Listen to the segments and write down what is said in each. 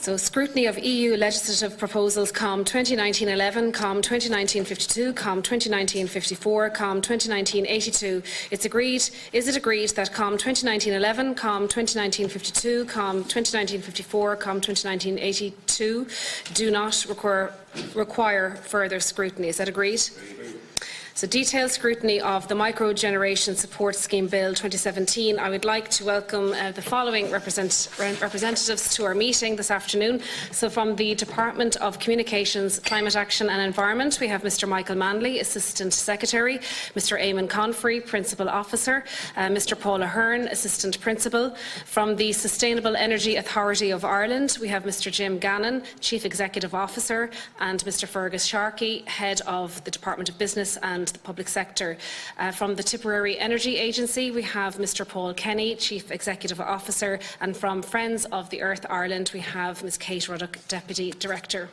So, scrutiny of EU legislative proposals COM 2019-11, COM 2019-52, COM 2019-54, COM 2019-82. It's agreed. Is it agreed that COM 2019-11, COM 2019-52, COM 2019-54, COM 2019-82 do not require further scrutiny? Is that agreed? So, detailed scrutiny of the Microgeneration Support Scheme Bill 2017. I would like to welcome the following representatives to our meeting this afternoon. So, from the Department of Communications, Climate Action and Environment, we have Mr Michael Manley, Assistant Secretary, Mr Eamon Confery, Principal Officer, Mr Paul Ahern, Assistant Principal. From the Sustainable Energy Authority of Ireland, we have Mr Jim Gannon, Chief Executive Officer, and Mr Fergus Sharkey, Head of the Department of Business and the Public Sector. From the Tipperary Energy Agency, we have Mr Paul Kenny, Chief Executive Officer, and from Friends of the Earth Ireland, we have Ms Kate Ruddock, Deputy Director.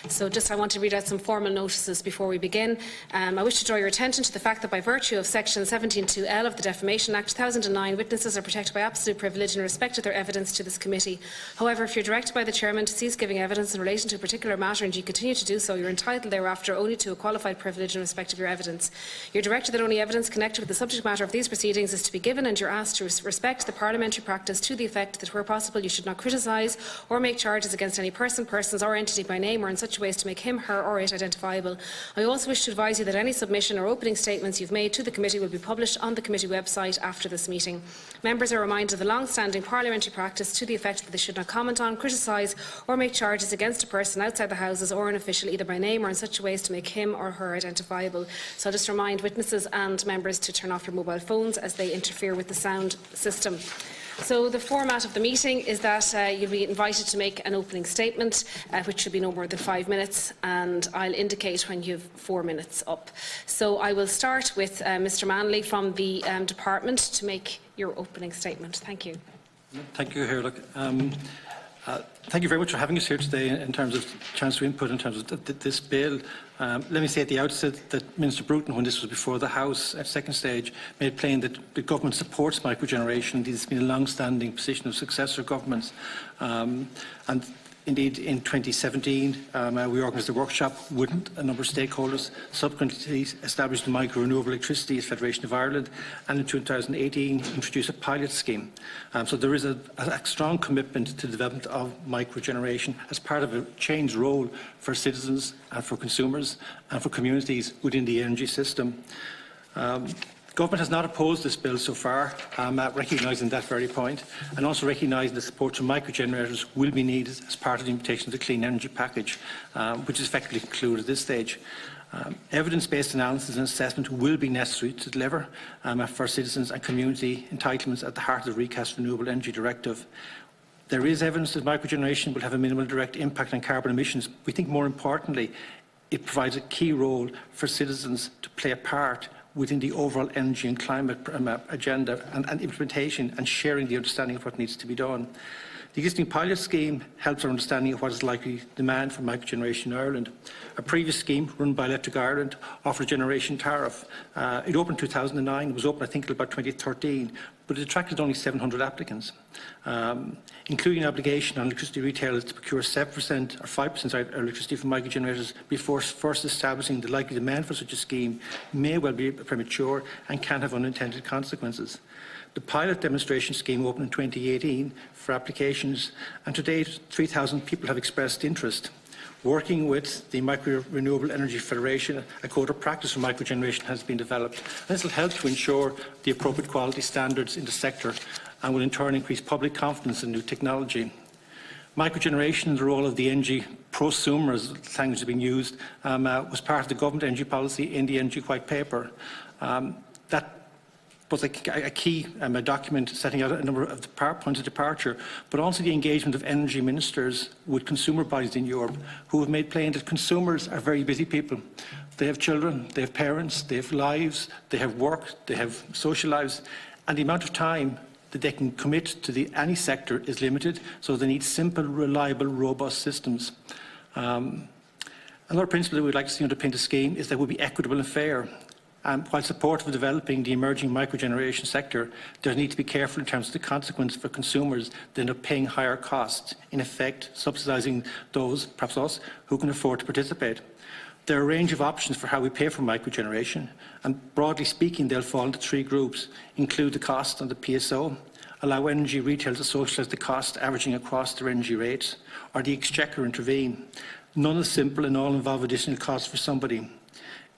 So I want to read out some formal notices before we begin. I wish to draw your attention to the fact that by virtue of Section 17(2)(l) of the Defamation Act 2009, witnesses are protected by absolute privilege in respect of their evidence to this committee. However, if you are directed by the Chairman to cease giving evidence in relation to a particular matter and you continue to do so, you are entitled thereafter only to a qualified privilege in respect of your evidence. You are directed that only evidence connected with the subject matter of these proceedings is to be given, and you are asked to respect the parliamentary practice to the effect that, where possible, you should not criticise or make charges against any person, persons or entity by name or in such a way as to make him, her or it identifiable. I also wish to advise you that any submission or opening statements you have made to the committee will be published on the committee website after this meeting. Members are reminded of the long-standing parliamentary practice to the effect that they should not comment on, criticise or make charges against a person outside the Houses or an official either by name or in such a way as to make him or her identifiable. So I'll just remind witnesses and members to turn off your mobile phones as they interfere with the sound system. So the format of the meeting is that you'll be invited to make an opening statement, which should be no more than 5 minutes, and I'll indicate when you have 4 minutes up. So I will start with Mr Manley from the Department to make your opening statement. Thank you. Thank you, Hildegarde. Thank you very much for having us here today in terms of chance to input in terms of this bill. Let me say at the outset that Minister Bruton, when this was before the House at second stage, made plain that the government supports microgeneration. This has been a long-standing position of successor governments. And indeed, in 2017, we organised a workshop with a number of stakeholders, subsequently established the Micro Renewable Electricity Federation of Ireland, and in 2018 introduced a pilot scheme. So there is a strong commitment to the development of microgeneration as part of a changed role for citizens and for consumers and for communities within the energy system. Government has not opposed this bill so far, recognising that very point, and also recognising that support to microgenerators will be needed as part of the implementation of the Clean Energy Package, which is effectively concluded at this stage. Evidence-based analysis and assessment will be necessary to deliver for citizens and community entitlements at the heart of the recast Renewable Energy Directive. There is evidence that microgeneration will have a minimal direct impact on carbon emissions. We think, more importantly, it provides a key role for citizens to play a part within the overall energy and climate agenda and implementation and sharing the understanding of what needs to be done. The existing pilot scheme helps our understanding of what is likely demand for microgeneration in Ireland. A previous scheme run by Electric Ireland offered a generation tariff. It opened in 2009, it was open I think until about 2013, but it attracted only 700 applicants, including an obligation on electricity retailers to procure 7% or 5% electricity from microgenerators before first establishing the likely demand for such a scheme may well be premature and can have unintended consequences. The pilot demonstration scheme opened in 2018 for applications, and to date 3,000 people have expressed interest. Working with the Micro Renewable Energy Federation, a code of practice for microgeneration has been developed. This will help to ensure the appropriate quality standards in the sector and will in turn increase public confidence in new technology. Microgeneration and the role of the energy prosumer, as the language has been used, was part of the government energy policy in the Energy White Paper. That was a key document setting out a number of the points of departure, but also the engagement of energy ministers with consumer bodies in Europe, who have made plain that consumers are very busy people. They have children, they have parents, they have lives, they have work, they have social lives, and the amount of time that they can commit to any sector is limited, so they need simple, reliable, robust systems. Another principle that we'd like to see underpin the scheme is that it will be equitable and fair. While supportive of developing the emerging microgeneration sector, there need to be careful in terms of the consequence for consumers that end up paying higher costs, in effect subsidising those, perhaps us, who can afford to participate. There are a range of options for how we pay for microgeneration, and broadly speaking, they'll fall into three groups: include the cost on the PSO, allow energy retailers to socialise the cost averaging across their energy rates, or the exchequer intervene. None is simple and all involve additional costs for somebody.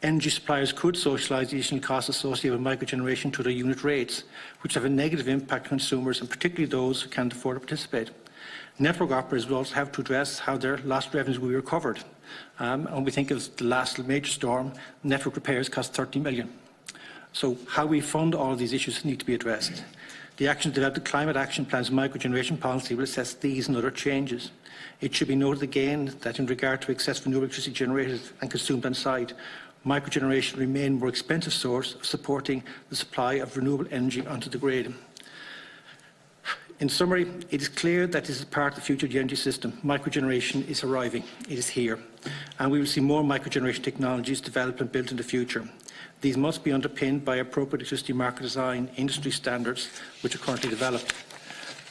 Energy suppliers could socialise the additional costs associated with microgeneration to their unit rates, which have a negative impact on consumers and particularly those who can't afford to participate. Network operators will also have to address how their lost revenues will be recovered. And we think of the last major storm, network repairs cost 30 million. So how we fund all of these issues need to be addressed. The action to develop the climate action plan's microgeneration policy will assess these and other changes. It should be noted again that in regard to excess renewable electricity generated and consumed on site, microgeneration will remain a more expensive source of supporting the supply of renewable energy onto the grid. In summary, it is clear that this is part of the future of the energy system. Microgeneration is arriving. It is here. And we will see more microgeneration technologies developed and built in the future. These must be underpinned by appropriate electricity market design, industry standards, which are currently developed.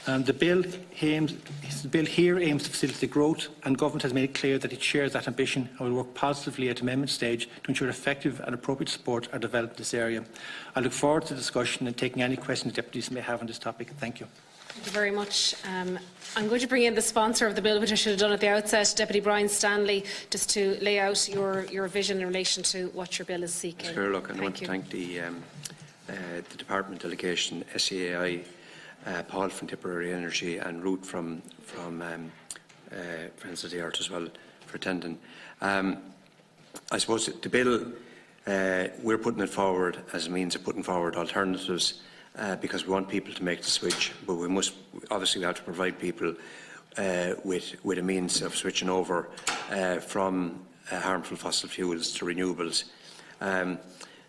The bill here aims to facilitate growth, and Government has made it clear that it shares that ambition and will work positively at amendment stage to ensure effective and appropriate support are developed in this area. I look forward to the discussion and taking any questions deputies may have on this topic. Thank you. Thank you very much. I'm going to bring in the sponsor of the bill, which I should have done at the outset, Deputy Brian Stanley, just to lay out your vision in relation to what your bill is seeking. Sure, look, I want to thank the Department Delegation, SEAI, Paul from Tipperary Energy and Ruth from Friends of the Earth as well for attending. I suppose the bill, we're putting it forward as a means of putting forward alternatives because we want people to make the switch, but we have to provide people with a means of switching over from harmful fossil fuels to renewables.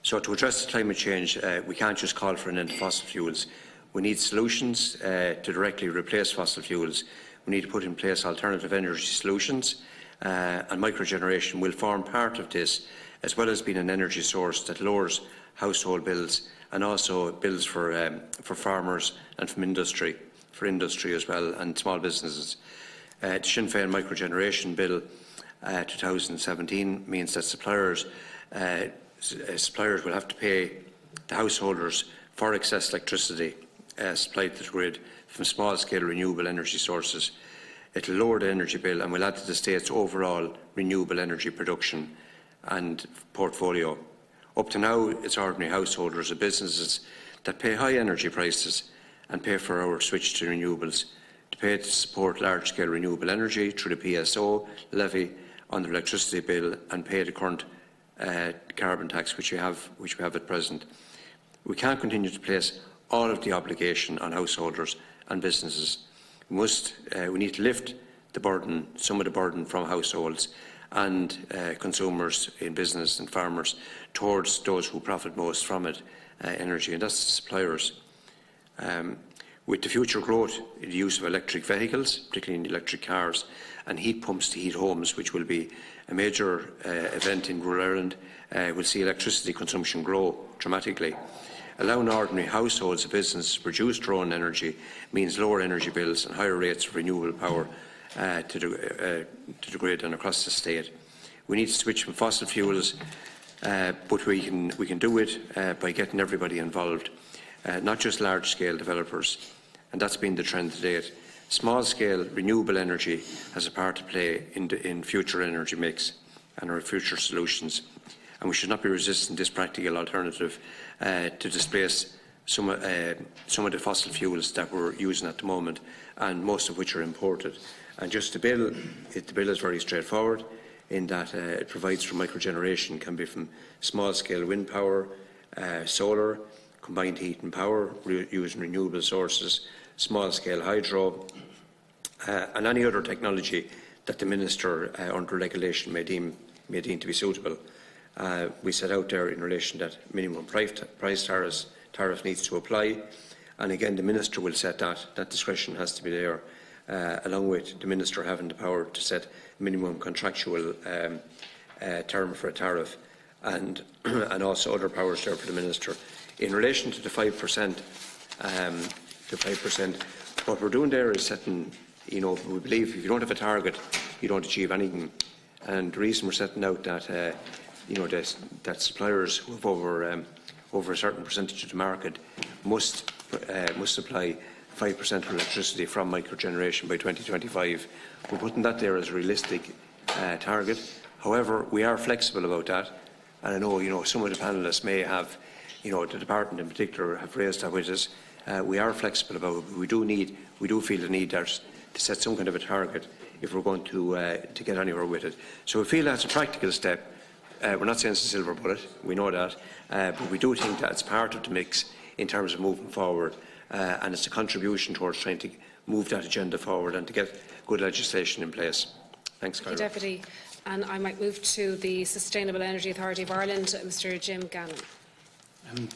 So to address climate change, we can't just call for an end to fossil fuels. We need solutions to directly replace fossil fuels. We need to put in place alternative energy solutions, and microgeneration will form part of this, as well as being an energy source that lowers household bills and also bills for farmers and for industry as well, and small businesses. The Sinn Féin Microgeneration Bill 2017 means that suppliers will have to pay the householders for excess electricity supplied to the grid from small-scale renewable energy sources. It will lower the energy bill and will add to the state's overall renewable energy production and portfolio. Up to now, it's ordinary householders and businesses that pay high energy prices and pay for our switch to renewables, to pay to support large-scale renewable energy through the PSO levy on their electricity bill and pay the current carbon tax which we have at present. We can't continue to place all of the obligation on householders and businesses. We need to lift the burden, some of the burden from households and consumers in business and farmers towards those who profit most from it, energy, and that's the suppliers. With the future growth in the use of electric vehicles, particularly in electric cars, and heat pumps to heat homes, which will be a major event in rural Ireland, we'll see electricity consumption grow dramatically. Allowing ordinary households and businesses to produce their own energy means lower energy bills and higher rates of renewable power to the grid and across the state. We need to switch from fossil fuels, but we can do it by getting everybody involved, not just large-scale developers, and that's been the trend to date. Small-scale renewable energy has a part to play in future energy mix and our future solutions, and we should not be resisting this practical alternative to displace some of the fossil fuels that we're using at the moment, and most of which are imported. And just the bill is very straightforward in that it provides for microgeneration, can be from small-scale wind power, solar, combined heat and power using renewable sources, small-scale hydro, and any other technology that the Minister under regulation may deem to be suitable. We set out there in relation that minimum price tariff needs to apply, and again the Minister will set that. That discretion has to be there, along with the Minister having the power to set minimum contractual term for a tariff, and and also other powers there for the Minister. In relation to the 5%, what we're doing there is setting, we believe if you don't have a target, you don't achieve anything. And the reason we're setting out that, that suppliers who have over a certain percentage of the market must supply 5% of electricity from microgeneration by 2025. We're putting that there as a realistic target. However, we are flexible about that, and I know, some of the panellists may have, the department in particular, have raised that with us. We are flexible about it. We do feel the need there to set some kind of a target if we're going to get anywhere with it. So we feel that's a practical step. We're not saying it's a silver bullet. We know that, but we do think that it's part of the mix in terms of moving forward, and it's a contribution towards trying to move that agenda forward and to get good legislation in place. Thanks, Carla. Deputy. And I might move to the Sustainable Energy Authority of Ireland, Mr. Jim Gannon.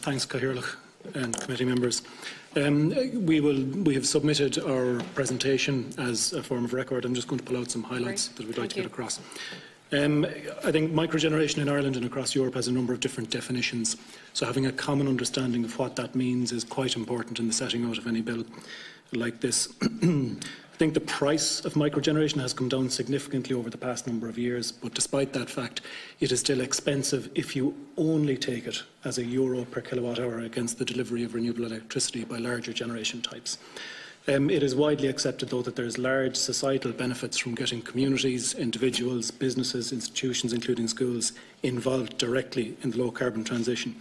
Thanks, Cathaoirleach and committee members. We have submitted our presentation as a form of record. I'm just going to pull out some highlights that we'd like to get across. I think microgeneration in Ireland and across Europe has a number of different definitions, so having a common understanding of what that means is quite important in the setting out of any bill like this. I think the price of microgeneration has come down significantly over the past number of years, but despite that fact, it is still expensive if you only take it as €1 per kilowatt hour against the delivery of renewable electricity by larger generation types. It is widely accepted, though, that there is large societal benefits from getting communities, individuals, businesses, institutions, including schools, involved directly in the low-carbon transition.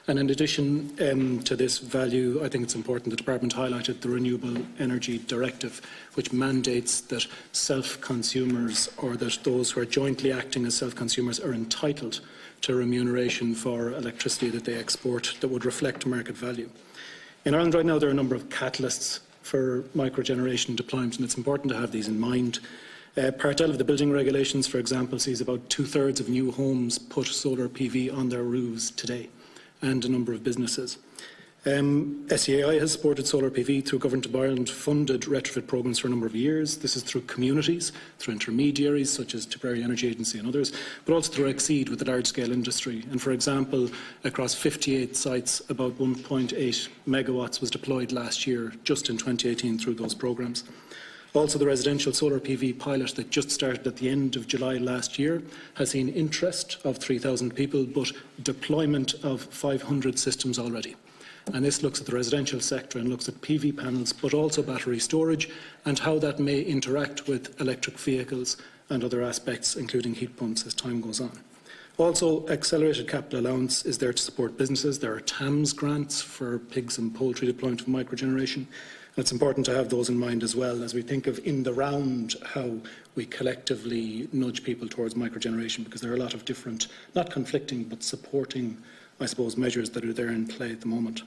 And in addition to this value, I think it's important the Department highlighted the Renewable Energy Directive, which mandates that self-consumers, or that those who are jointly acting as self-consumers, are entitled to remuneration for electricity that they export that would reflect market value. In Ireland right now, there are a number of catalysts for microgeneration deployment, and it's important to have these in mind. Part L of the building regulations, for example, sees about 2/3 of new homes put solar PV on their roofs today, and a number of businesses. SEAI has supported solar PV through Government of Ireland funded retrofit programmes for a number of years. This is through communities, through intermediaries such as Tipperary Energy Agency and others, but also through Exceed with the large-scale industry. And for example, across 58 sites, about 1.8 megawatts was deployed last year, just in 2018, through those programmes. Also, the residential solar PV pilot that just started at the end of July last year has seen interest of 3,000 people, but deployment of 500 systems already. And this looks at the residential sector and looks at PV panels, but also battery storage and how that may interact with electric vehicles and other aspects, including heat pumps, as time goes on. Also, accelerated capital allowance is there to support businesses. There are TAMS grants for pigs and poultry deployment of microgeneration. It's important to have those in mind as well as we think of in the round how we collectively nudge people towards microgeneration, because there are a lot of different, not conflicting, but supporting, I suppose, measures that are there in play at the moment.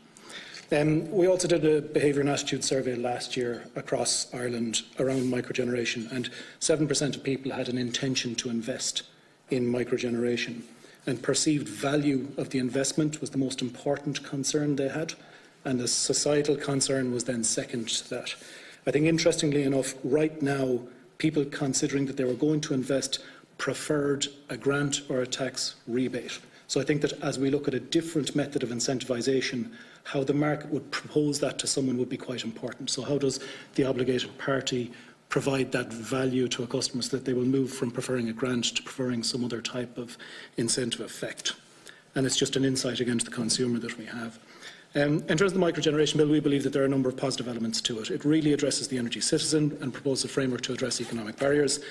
We also did a behaviour and attitude survey last year across Ireland around microgeneration, and 7% of people had an intention to invest in microgeneration, and perceived value of the investment was the most important concern they had, and the societal concern was then second to that. I think, interestingly enough, right now, people considering that they were going to invest preferred a grant or a tax rebate. So I think that as we look at a different method of incentivisation, how the market would propose that to someone would be quite important. So how does the obligated party provide that value to a customer so that they will move from preferring a grant to preferring some other type of incentive effect? And it's just an insight against the consumer that we have. In terms of the microgeneration bill, we believe that there are a number of positive elements to it. It really addresses the energy citizen and proposes a framework to address economic barriers.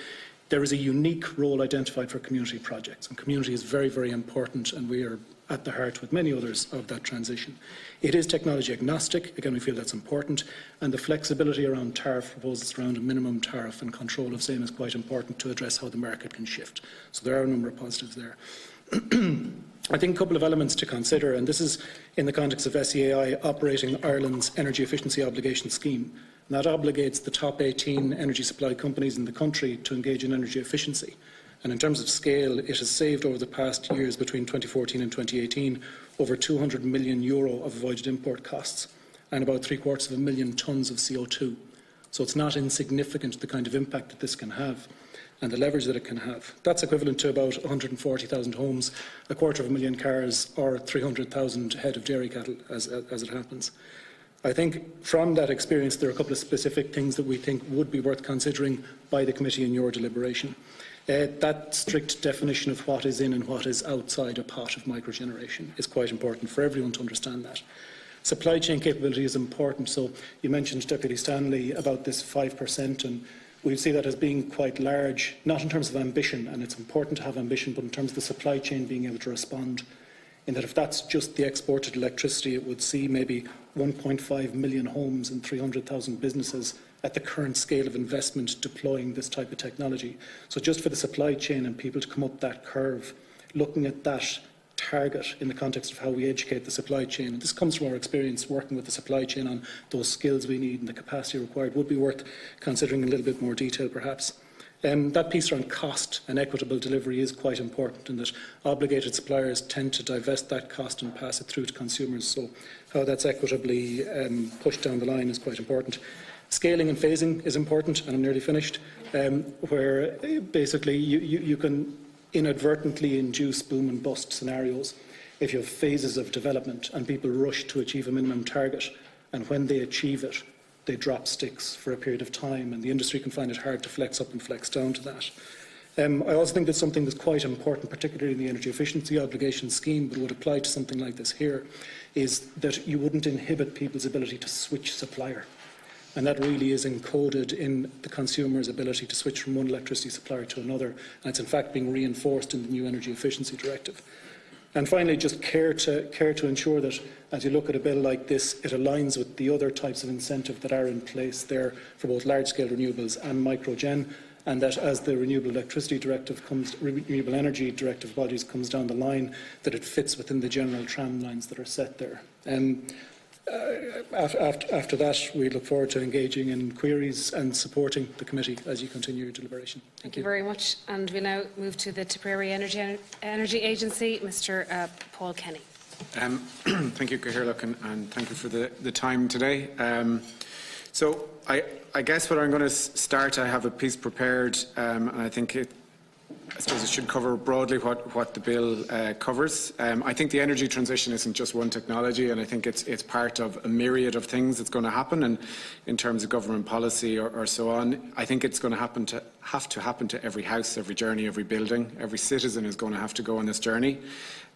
There is a unique role identified for community projects, and community is very, very important, and we are at the heart with many others of that transition. It is technology agnostic, again we feel that's important, and the flexibility around tariff proposals around a minimum tariff and control of same is quite important to address how the market can shift. So there are a number of positives there. I think a couple of elements to consider, and this is in the context of SEAI operating Ireland's energy efficiency obligation scheme. And that obligates the top 18 energy supply companies in the country to engage in energy efficiency. And in terms of scale, it has saved over the past years between 2014 and 2018 over €200 million of avoided import costs and about 750,000 tonnes of CO2. So it's not insignificant, the kind of impact that this can have and the leverage that it can have. That's equivalent to about 140,000 homes, 250,000 cars, or 300,000 head of dairy cattle, as it happens. I think from that experience, there are a couple of specific things that we think would be worth considering by the committee in your deliberation. That strict definition of what is in and what is outside a pot of microgeneration is quite important for everyone to understand that. Supply chain capability is important. So you mentioned, Deputy Stanley, about this 5%, and we see that as being quite large, not in terms of ambition, and it's important to have ambition, but in terms of the supply chain being able to respond. In that if that's just the exported electricity, it would see maybe 1.5 million homes and 300,000 businesses at the current scale of investment deploying this type of technology. So just for the supply chain and people to come up that curve, looking at that target in the context of how we educate the supply chain, and this comes from our experience working with the supply chain on those skills we need and the capacity required, would be worth considering in a little bit more detail perhaps. That piece around cost and equitable delivery is quite important, in that obligated suppliers tend to divest that cost and pass it through to consumers. So how that's equitably pushed down the line is quite important. Scaling and phasing is important, and I'm nearly finished, where basically you can inadvertently induce boom and bust scenarios if you have phases of development and people rush to achieve a minimum target, and when they achieve it, they drop sticks for a period of time, and the industry can find it hard to flex up and flex down to that. I also think that something that's quite important, particularly in the energy efficiency obligation scheme, but would apply to something like this here, is that you wouldn't inhibit people's ability to switch supplier. And that really is encoded in the consumer's ability to switch from one electricity supplier to another, and it's in fact being reinforced in the new Energy Efficiency Directive. And finally, just care to ensure that as you look at a bill like this, it aligns with the other types of incentive that are in place there for both large-scale renewables and microgen, and that as the Renewable Energy Directive bodies comes down the line, that it fits within the general tram lines that are set there. After that, we look forward to engaging in queries and supporting the committee as you continue your deliberation. Thank you very much. And we now move to the Tipperary Energy Agency, Mr. Paul Kenny. Thank you, Cathaoirleach, and thank you for the time today. So I guess what I'm going to start, I have a piece prepared, and I think I suppose it should cover broadly what the bill covers. I think the energy transition isn't just one technology, and I think it's part of a myriad of things that's going to happen. And in terms of government policy or so on, I think it's going to have to happen to every house, every journey, every building. Every citizen is going to have to go on this journey.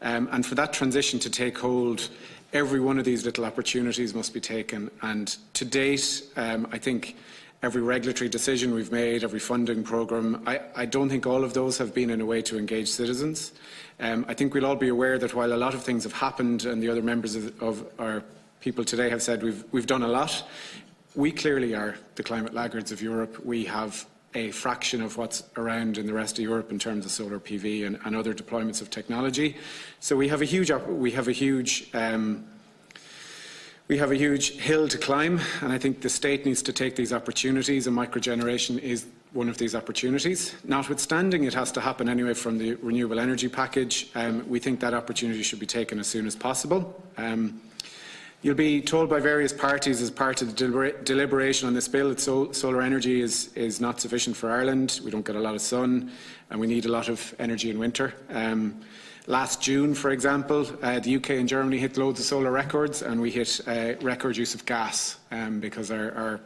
And for that transition to take hold, every one of these little opportunities must be taken. And to date, I think every regulatory decision we've made, every funding programme, I don't think all of those have been in a way to engage citizens. I think we'll all be aware that while a lot of things have happened, and the other members of our people today have said we've done a lot, we clearly are the climate laggards of Europe. We have a fraction of what's around in the rest of Europe in terms of solar PV and other deployments of technology. So we have a huge hill to climb, and I think the state needs to take these opportunities, and microgeneration is one of these opportunities. Notwithstanding, it has to happen anyway from the renewable energy package. We think that opportunity should be taken as soon as possible. You'll be told by various parties as part of the deliberation on this bill that solar energy is not sufficient for Ireland. We don't get a lot of sun, and we need a lot of energy in winter. Last June, for example, the UK and Germany hit loads of solar records, and we hit record use of gas because our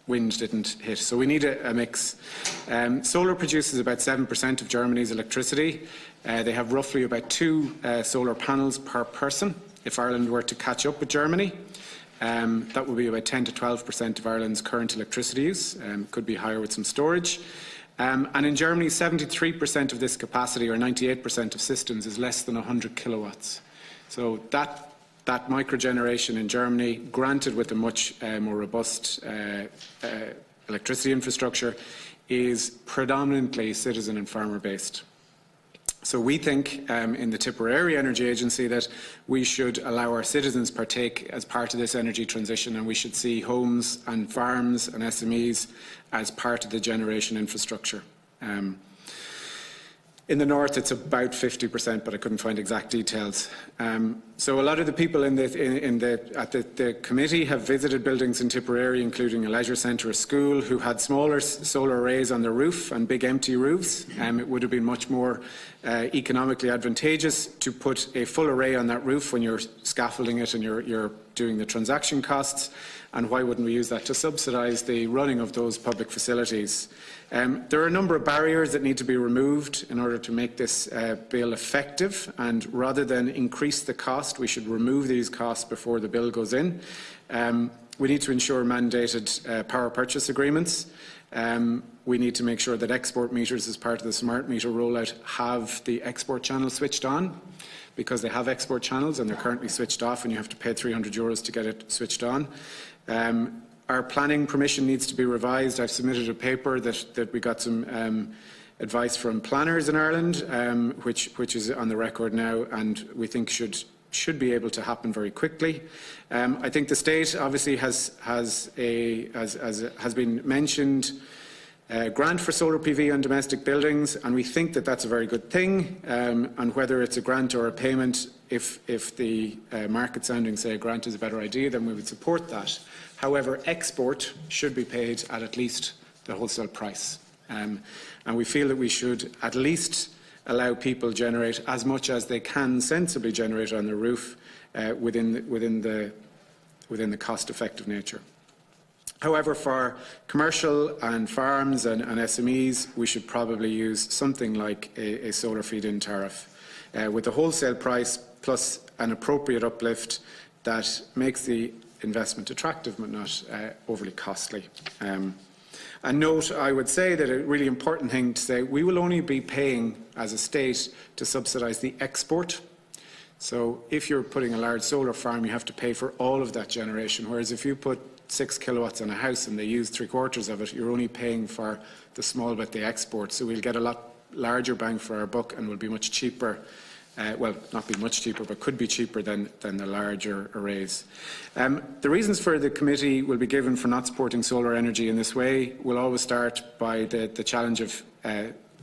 wind didn't hit. So we need a mix. Solar produces about 7% of Germany's electricity. They have roughly about 2 solar panels per person. If Ireland were to catch up with Germany, that would be about 10 to 12% of Ireland's current electricity use. Could be higher with some storage. And in Germany, 73% of this capacity, or 98% of systems, is less than 100 kilowatts. So that microgeneration in Germany, granted with a much more robust electricity infrastructure, is predominantly citizen and farmer based. So we think in the Tipperary Energy Agency that we should allow our citizens partake as part of this energy transition, and we should see homes and farms and SMEs as part of the generation infrastructure. In the north, it's about 50%, but I couldn't find exact details. So a lot of the people at the committee have visited buildings in Tipperary, including a leisure centre, a school, who had smaller solar arrays on their roof and big empty roofs. It would have been much more economically advantageous to put a full array on that roof when you're scaffolding it and you're doing the transaction costs. And why wouldn't we use that to subsidise the running of those public facilities? There are a number of barriers that need to be removed in order to make this bill effective, and rather than increase the cost, we should remove these costs before the bill goes in. We need to ensure mandated power purchase agreements. We need to make sure that export meters, as part of the smart meter rollout, have the export channel switched on, because they have export channels and they're currently switched off and you have to pay €300 to get it switched on. Our planning permission needs to be revised. I've submitted a paper that we got some advice from planners in Ireland, which is on the record now, and we think should be able to happen very quickly. I think the state obviously has been mentioned, grant for solar PV on domestic buildings, and we think that that's a very good thing. And whether it's a grant or a payment, if the market sounding say a grant is a better idea, then we would support that. However, export should be paid at least the wholesale price. And we feel that we should at least allow people generate as much as they can sensibly generate on their roof within the cost-effective nature. However, for commercial and farms and SMEs, we should probably use something like a solar feed-in tariff with a wholesale price plus an appropriate uplift that makes the investment attractive but not overly costly. And note, I would say that a really important thing to say, we will only be paying as a state to subsidise the export. So if you're putting a large solar farm, you have to pay for all of that generation, whereas if you put 6 kilowatts on a house and they use 3/4 of it, you're only paying for the small bit they export. So we'll get a lot larger bang for our buck and will be much cheaper. Well, not be much cheaper, but could be cheaper than the larger arrays. The reasons for the committee will be given for not supporting solar energy in this way. We'll always start by the challenge of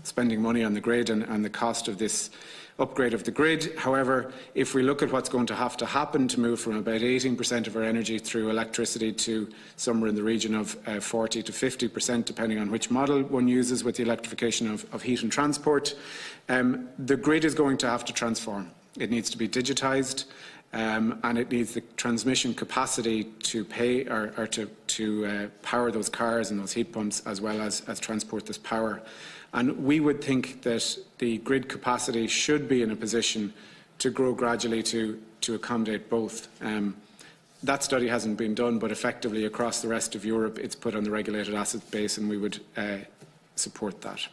spending money on the grid and the cost of this upgrade of the grid. However, if we look at what's going to have to happen to move from about 18% of our energy through electricity to somewhere in the region of 40 to 50%, depending on which model one uses with the electrification of heat and transport, the grid is going to have to transform. It needs to be digitised, and it needs the transmission capacity to pay or to power those cars and those heat pumps, as well as transport this power. And we would think that the grid capacity should be in a position to grow gradually to accommodate both. That study hasn't been done, but effectively across the rest of Europe, it's put on the regulated asset base, and we would support that.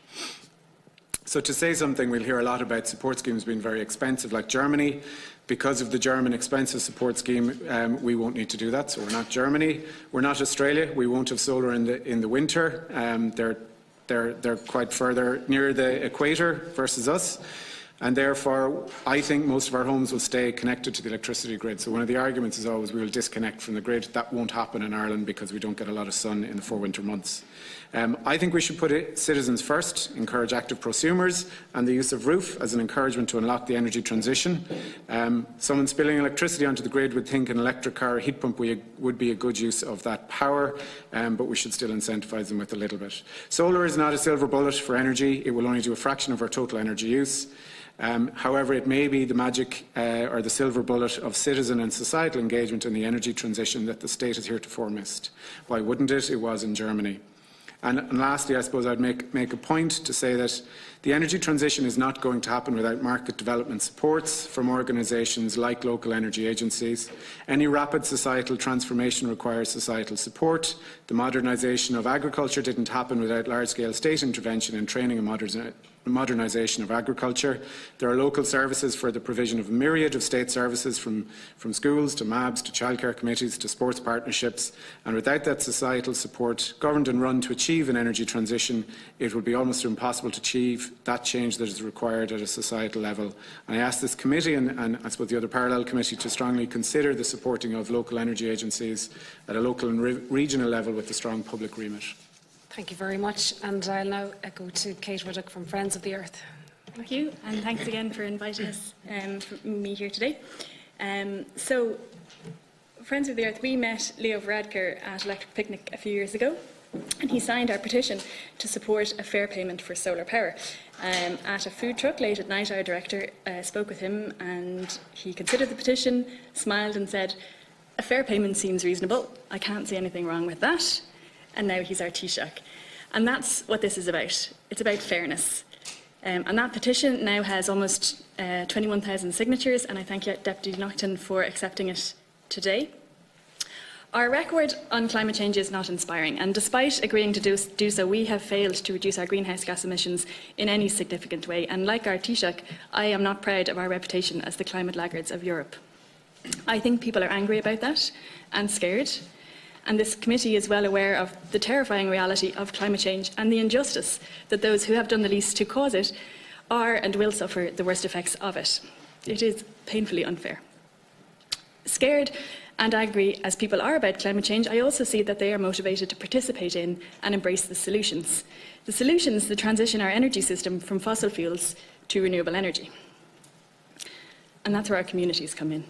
So to say something, we'll hear a lot about support schemes being very expensive, like Germany. Because of the German expensive support scheme, we won't need to do that. So we're not Germany. We're not Australia. We won't have solar in the winter. They're quite further near the equator versus us, and therefore I think most of our homes will stay connected to the electricity grid. So one of the arguments is always we will disconnect from the grid. That won't happen in Ireland because we don't get a lot of sun in the 4 winter months. I think we should put citizens first, encourage active prosumers, and the use of roof as an encouragement to unlock the energy transition. Someone spilling electricity onto the grid would think an electric car or heat pump would be a good use of that power, but we should still incentivise them with a little bit. Solar is not a silver bullet for energy. It will only do a fraction of our total energy use. However, it may be the magic or the silver bullet of citizen and societal engagement in the energy transition that the state has heretofore missed. Why wouldn't it? It was in Germany. And lastly, I suppose I'd make a point to say that the energy transition is not going to happen without market development supports from organisations like local energy agencies. Any rapid societal transformation requires societal support. The modernisation of agriculture didn't happen without large-scale state intervention in training and modernisation of agriculture. There are local services for the provision of a myriad of state services, from schools to MABs to childcare committees to sports partnerships, and without that societal support, governed and run to achieve an energy transition, it would be almost impossible to achieve that change that is required at a societal level. And I ask this committee and I suppose the other parallel committee to strongly consider the supporting of local energy agencies at a local and regional level with a strong public remit. Thank you very much. And I'll now go to Kate Ruddock from Friends of the Earth. Thank you, and thanks again for inviting us, for me here today. So, Friends of the Earth, we met Leo Varadkar at Electric Picnic a few years ago, and he signed our petition to support a fair payment for solar power. At a food truck late at night, our director spoke with him, and he considered the petition, smiled and said, "A fair payment seems reasonable. I can't see anything wrong with that." And now he's our Taoiseach. And that's what this is about. It's about fairness. And that petition now has almost 21,000 signatures, and I thank you, Deputy Naughton, for accepting it today. Our record on climate change is not inspiring, and despite agreeing to do so, we have failed to reduce our greenhouse gas emissions in any significant way. And like our Taoiseach, I am not proud of our reputation as the climate laggards of Europe. I think people are angry about that and scared, and this committee is well aware of the terrifying reality of climate change and the injustice that those who have done the least to cause it are and will suffer the worst effects of it. It is painfully unfair. Scared and angry as people are about climate change, I also see that they are motivated to participate in and embrace the solutions. The solutions that transition our energy system from fossil fuels to renewable energy. And that's where our communities come in.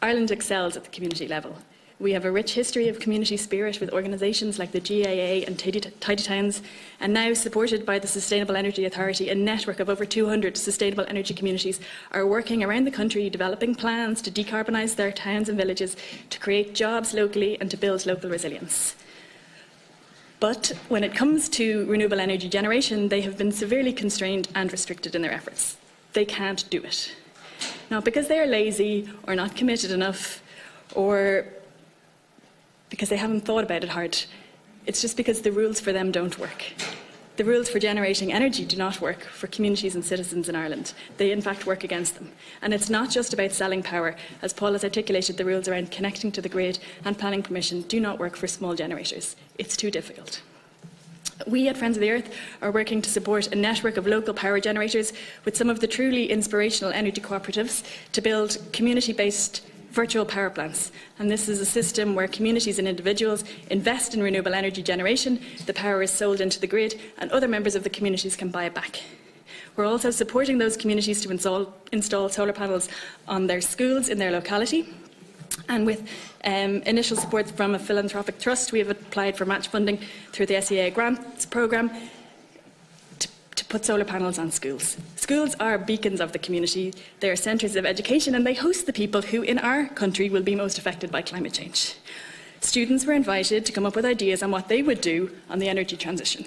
Ireland excels at the community level. We have a rich history of community spirit with organisations like the GAA and Tidy Towns, and now supported by the Sustainable Energy Authority, a network of over 200 sustainable energy communities are working around the country developing plans to decarbonise their towns and villages, to create jobs locally and to build local resilience. But when it comes to renewable energy generation, they have been severely constrained and restricted in their efforts. They can't do it. Not because they are lazy or not committed enough, or because they haven't thought about it hard. It's just because the rules for them don't work. The rules for generating energy do not work for communities and citizens in Ireland. They in fact work against them. And it's not just about selling power. As Paul has articulated, the rules around connecting to the grid and planning permission do not work for small generators. It's too difficult. We at Friends of the Earth are working to support a network of local power generators with some of the truly inspirational energy cooperatives to build community-based virtual power plants. And this is a system where communities and individuals invest in renewable energy generation, the power is sold into the grid, and other members of the communities can buy it back. We're also supporting those communities to install solar panels on their schools in their locality. And with initial support from a philanthropic trust, we have applied for match funding through the SEA Grants programme to put solar panels on schools. Schools are beacons of the community, they are centres of education, and they host the people who in our country will be most affected by climate change. Students were invited to come up with ideas on what they would do on the energy transition.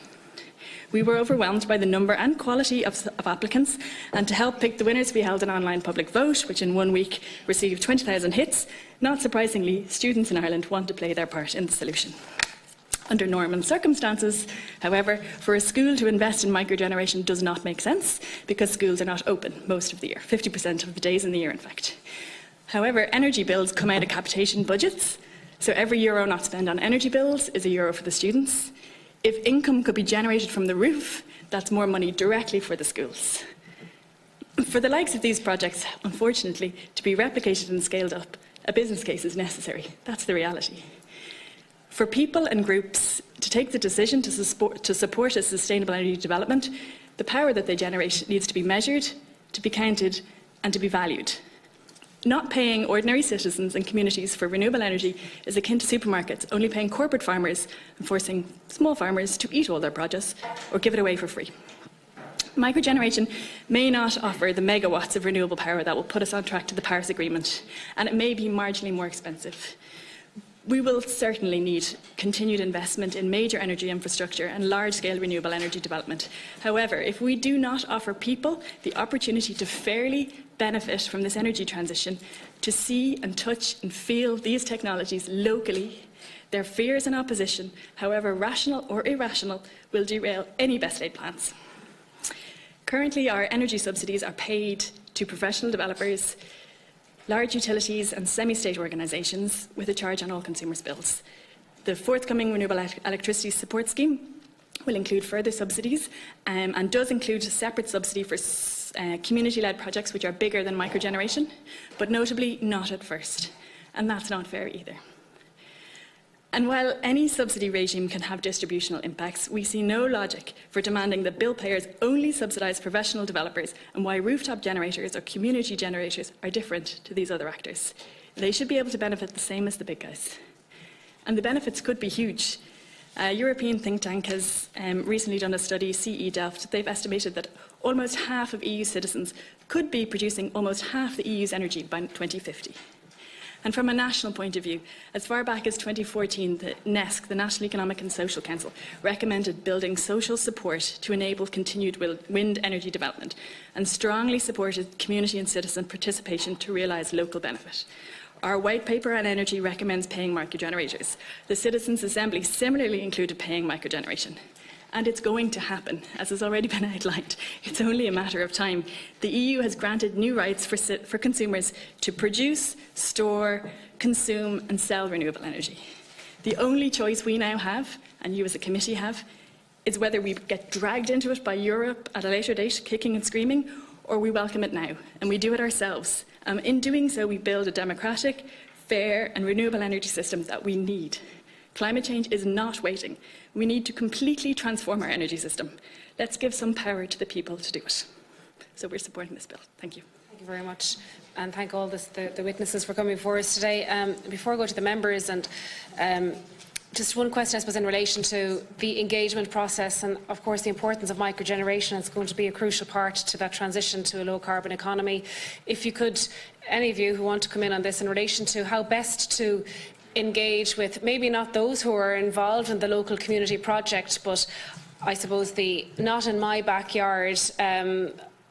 We were overwhelmed by the number and quality of applicants, and to help pick the winners we held an online public vote, which in 1 week received 20,000 hits. Not surprisingly, students in Ireland want to play their part in the solution. Under normal circumstances, however, for a school to invest in microgeneration does not make sense because schools are not open most of the year, 50% of the days in the year in fact. However, energy bills come out of capitation budgets, so every euro not spent on energy bills is a euro for the students. If income could be generated from the roof, that's more money directly for the schools. For the likes of these projects, unfortunately, to be replicated and scaled up, a business case is necessary. That's the reality. For people and groups to take the decision to support a sustainable energy development, the power that they generate needs to be measured, to be counted, and to be valued. Not paying ordinary citizens and communities for renewable energy is akin to supermarkets only paying corporate farmers and forcing small farmers to eat all their produce or give it away for free. Microgeneration may not offer the megawatts of renewable power that will put us on track to the Paris Agreement, and it may be marginally more expensive. We will certainly need continued investment in major energy infrastructure and large-scale renewable energy development. However, if we do not offer people the opportunity to fairly benefit from this energy transition, to see and touch and feel these technologies locally, their fears and opposition, however rational or irrational, will derail any best-laid plans. Currently, our energy subsidies are paid to professional developers, large utilities and semi-state organisations with a charge on all consumers' bills. The forthcoming Renewable Electricity Support Scheme will include further subsidies and does include a separate subsidy for community-led projects which are bigger than microgeneration, but notably not at first. And that's not fair either. And while any subsidy regime can have distributional impacts, we see no logic for demanding that bill payers only subsidise professional developers, and why rooftop generators or community generators are different to these other actors. They should be able to benefit the same as the big guys. And the benefits could be huge. A European think tank has recently done a study, CE Delft. They've estimated that almost half of EU citizens could be producing almost half the EU's energy by 2050. And from a national point of view, as far back as 2014, the NESC, the National Economic and Social Council, recommended building social support to enable continued wind energy development, and strongly supported community and citizen participation to realise local benefit. Our white paper on energy recommends paying microgenerators. The Citizens' Assembly similarly included paying microgeneration. And it's going to happen, as has already been outlined. It's only a matter of time. The EU has granted new rights for consumers to produce, store, consume and sell renewable energy. The only choice we now have, and you as a committee have, is whether we get dragged into it by Europe at a later date, kicking and screaming, or we welcome it now, and we do it ourselves. In doing so, we build a democratic, fair and renewable energy system that we need. Climate change is not waiting. We need to completely transform our energy system. Let's give some power to the people to do it. So we're supporting this bill. Thank you. Thank you very much. And thank all the witnesses for coming forward today. Before I go to the members, and just one question, I suppose, in relation to the engagement process and, of course, the importance of microgeneration. It's going to be a crucial part to that transition to a low-carbon economy. If you could, any of you who want to come in on this in relation to how best to engage with maybe not those who are involved in the local community project, but I suppose the not in my backyard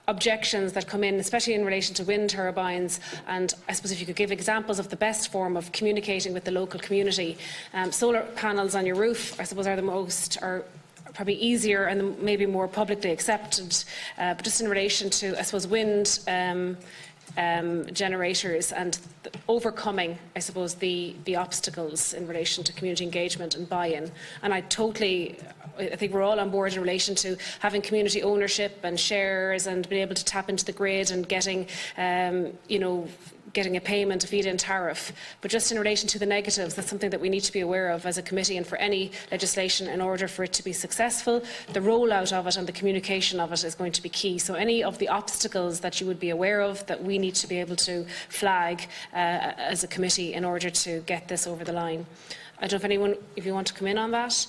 objections that come in, especially in relation to wind turbines. And I suppose if you could give examples of the best form of communicating with the local community. Solar panels on your roof, I suppose, are probably easier and maybe more publicly accepted, but just in relation to, I suppose, wind generators and overcoming, I suppose, the obstacles in relation to community engagement and buy-in. And I think we're all on board in relation to having community ownership and shares and being able to tap into the grid and getting, getting a payment, a feed-in tariff. But just in relation to the negatives, that's something that we need to be aware of as a committee, and for any legislation, in order for it to be successful, the rollout of it and the communication of it is going to be key. So any of the obstacles that you would be aware of that we need to be able to flag as a committee in order to get this over the line. I don't know if anyone, if you want to come in on that.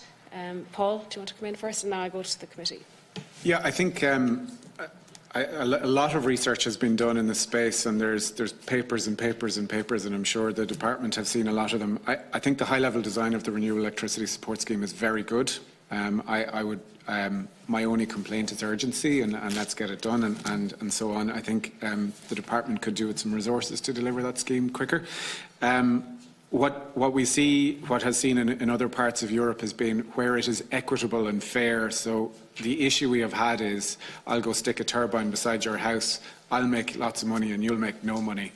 Paul, do you want to come in first? And now I go to the committee. Yeah, I think a lot of research has been done in this space, and there's papers and papers and papers, and I'm sure the department have seen a lot of them. I think the high-level design of the Renewable Electricity Support Scheme is very good. My only complaint is urgency, and let's get it done, and so on. I think the department could do with some resources to deliver that scheme quicker. What we see, what has seen in other parts of Europe, has been where it is equitable and fair. So the issue we have had is, I'll go stick a turbine beside your house, I'll make lots of money and you'll make no money.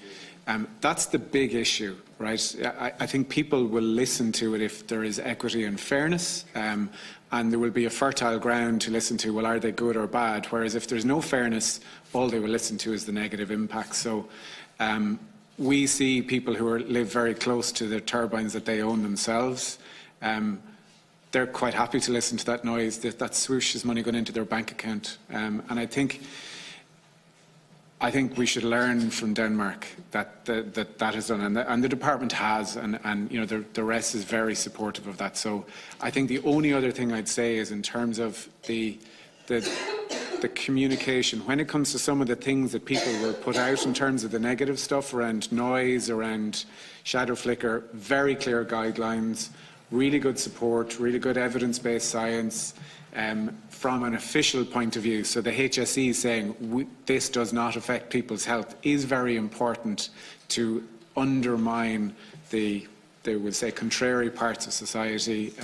That's the big issue, right? I think people will listen to it if there is equity and fairness, and there will be a fertile ground to listen to, well, are they good or bad? Whereas if there's no fairness, all they will listen to is the negative impact. So we see people who live very close to the turbines that they own themselves. They're quite happy to listen to that noise, that swoosh is money going into their bank account. And I think we should learn from Denmark that is done, and the department has, and you know, the rest is very supportive of that. So I think the only other thing I'd say is, in terms of the communication, when it comes to some of the things that people will put out in terms of the negative stuff around noise, around shadow flicker, very clear guidelines, really good support, really good evidence-based science from an official point of view. So the HSE saying this does not affect people's health is very important to undermine they would say, contrary parts of society.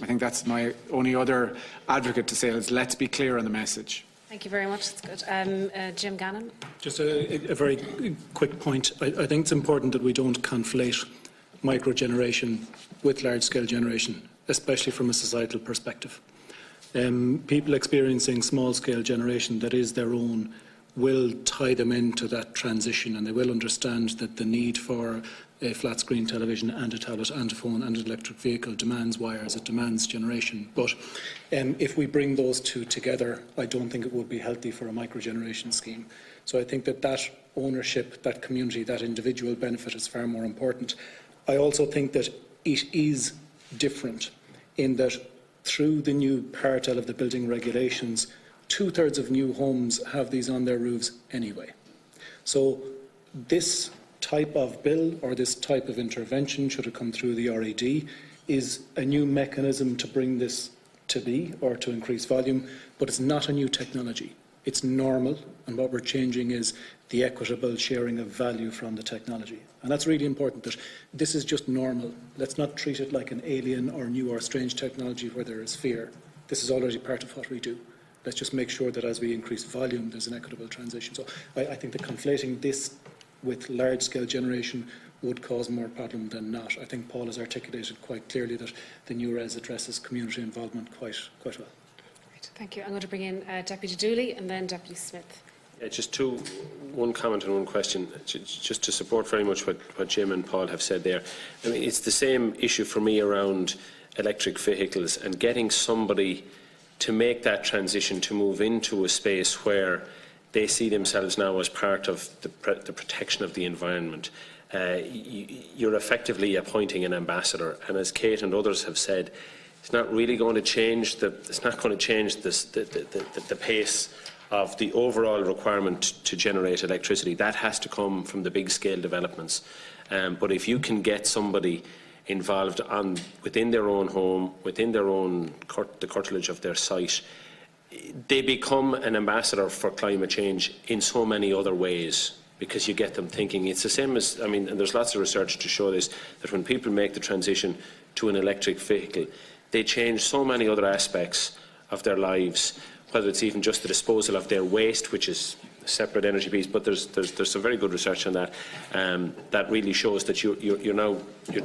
I think that's my only other advocate to say is, let's be clear on the message. Thank you very much. That's good. Jim Gannon. Just a very quick point. I think it's important that we don't conflate microgeneration with large-scale generation, especially from a societal perspective. People experiencing small-scale generation that is their own will tie them into that transition, and they will understand that the need for a flat screen television and a tablet and a phone and an electric vehicle demands wires, it demands generation. But if we bring those two together, I don't think it would be healthy for a microgeneration scheme. So I think that that ownership, that community, that individual benefit is far more important. I also think that it is different in that through the new part L of the building regulations, 2/3 of new homes have these on their roofs anyway. So this type of bill or this type of intervention, should it come through the RED, is a new mechanism to bring this to be or to increase volume, but it's not a new technology. It's normal, and what we're changing is the equitable sharing of value from the technology. And that's really important, that this is just normal. Let's not treat it like an alien or new or strange technology where there is fear. This is already part of what we do. Let's just make sure that as we increase volume, there's an equitable transition. So I think that conflating this with large-scale generation would cause more problem than not. I think Paul has articulated quite clearly that the new RES addresses community involvement quite well. Right, thank you. I'm going to bring in Deputy Dooley and then Deputy Smith. Just one comment and one question, just to support very much what Jim and Paul have said there. I mean, it's the same issue for me around electric vehicles and getting somebody to make that transition, to move into a space where they see themselves now as part of the protection of the environment. You're effectively appointing an ambassador, and as Kate and others have said, it's not really going to change the pace of the overall requirement to generate electricity. That has to come from the big scale developments. But if you can get somebody involved within their own home, within their own the curtilage of their site, they become an ambassador for climate change in so many other ways, because you get them thinking. It's the same as, I mean, and there's lots of research to show this, that when people make the transition to an electric vehicle, they change so many other aspects of their lives, whether it's even just the disposal of their waste, which is a separate energy piece, but there's some very good research on that, that really shows that you're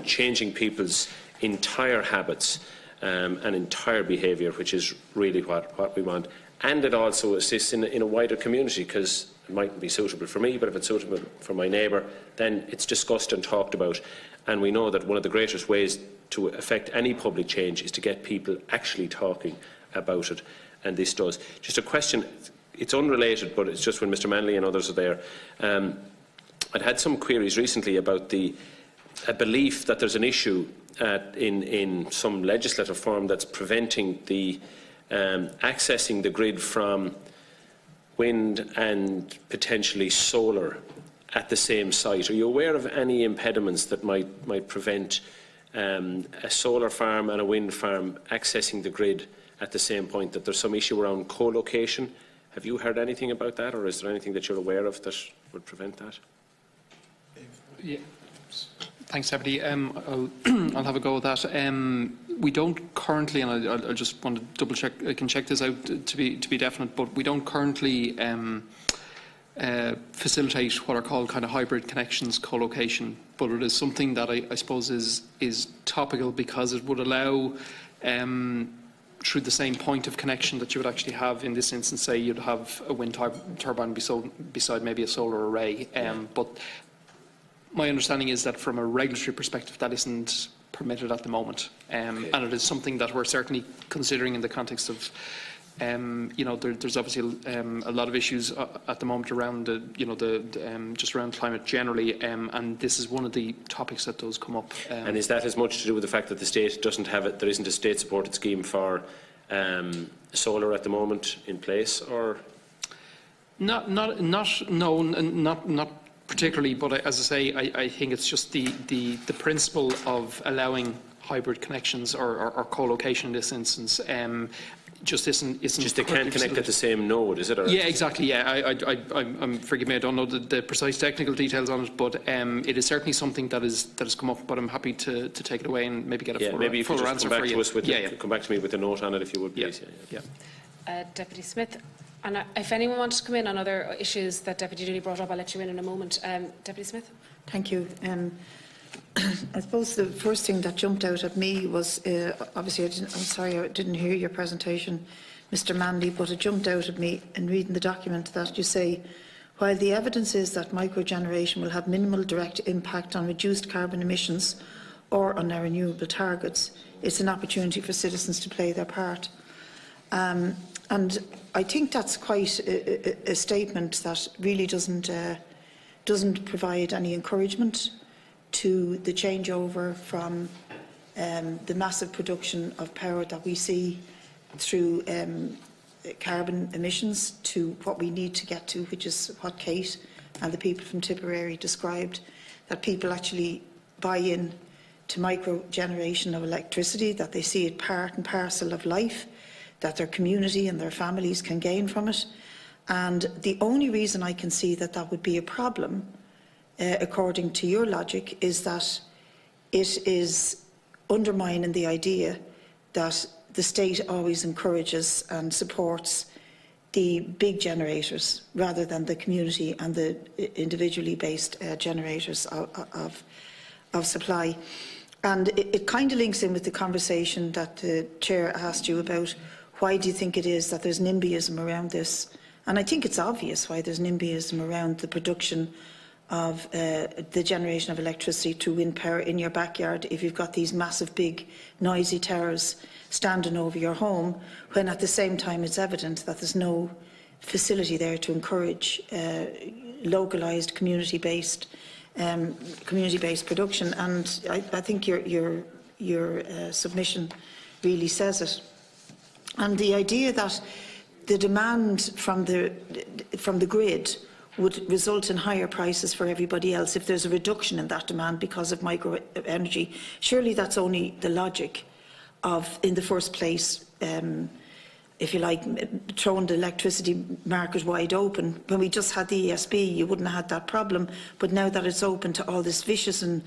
changing people's entire habits and entire behaviour, which is really what we want. And it also assists in a wider community, because it mightn't be suitable for me, but if it's suitable for my neighbour, then it's discussed and talked about. And we know that one of the greatest ways to affect any public change is to get people actually talking about it, and this does. Just a question, it's unrelated, but it's just when Mr Manley and others are there. I'd had some queries recently about a belief that there's an issue in some legislative form that's preventing the accessing the grid from wind and potentially solar at the same site. Are you aware of any impediments that might prevent a solar farm and a wind farm accessing the grid at the same point, that there's some issue around co-location? Have you heard anything about that, or is there anything that you're aware of that would prevent that? Yeah. Thanks, Deputy. I'll have a go at that. We don't currently, and I just want to double check, I can check this out to be definite, but we don't currently facilitate what are called kind of hybrid connections, co-location. But it is something that I suppose is topical, because it would allow, through the same point of connection that you would actually have in this instance, say you'd have a wind turbine beside maybe a solar array. But my understanding is that from a regulatory perspective, that isn't permitted at the moment, and it is something that we're certainly considering in the context of, there's obviously a lot of issues at the moment around just around climate generally, and this is one of the topics that does come up. And is that as much to do with the fact that the state doesn't have it? There isn't a state-supported scheme for solar at the moment in place, or not particularly, but as I say, I think it's just the principle of allowing hybrid connections or co-location in this instance. Just isn't just they can't connect at the same node, is it? Or yeah, exactly. Yeah, forgive me, I don't know the precise technical details on it, but it is certainly something that has come up. But I'm happy to take it away and maybe get a maybe if you just answer come back for to us with come back to me with a note on it, if you would, please. Deputy Smith. And if anyone wants to come in on other issues that Deputy Dooley brought up, I'll let you in a moment. Deputy Smith. Thank you. I suppose the first thing that jumped out at me was, obviously, I'm sorry I didn't hear your presentation, Mr Manley, but it jumped out at me in reading the document that you say, while the evidence is that microgeneration will have minimal direct impact on reduced carbon emissions or on our renewable targets, it's an opportunity for citizens to play their part. And I think that's quite a statement that really doesn't provide any encouragement to the changeover from the massive production of power that we see through carbon emissions to what we need to get to, which is what Kate and the people from Tipperary described, that people actually buy in to micro-generation of electricity, that they see it part and parcel of life, that their community and their families can gain from it. And the only reason I can see that that would be a problem, according to your logic, is that it is undermining the idea that the state always encourages and supports the big generators rather than the community and the individually based generators of supply. And it kind of links in with the conversation that the Chair asked you about why do you think it is that there's NIMBYism around this. And I think it's obvious why there's NIMBYism around the production of the generation of electricity through wind power in your backyard if you've got these massive, big, noisy towers standing over your home, when at the same time it's evident that there's no facility there to encourage localised, community-based production. And I think your submission really says it. And the idea that the demand from the grid would result in higher prices for everybody else if there's a reduction in that demand because of micro energy. Surely that's only the logic of, in the first place, if you like, throwing the electricity market wide open. When we just had the ESB, you wouldn't have had that problem. But now that it's open to all this vicious and,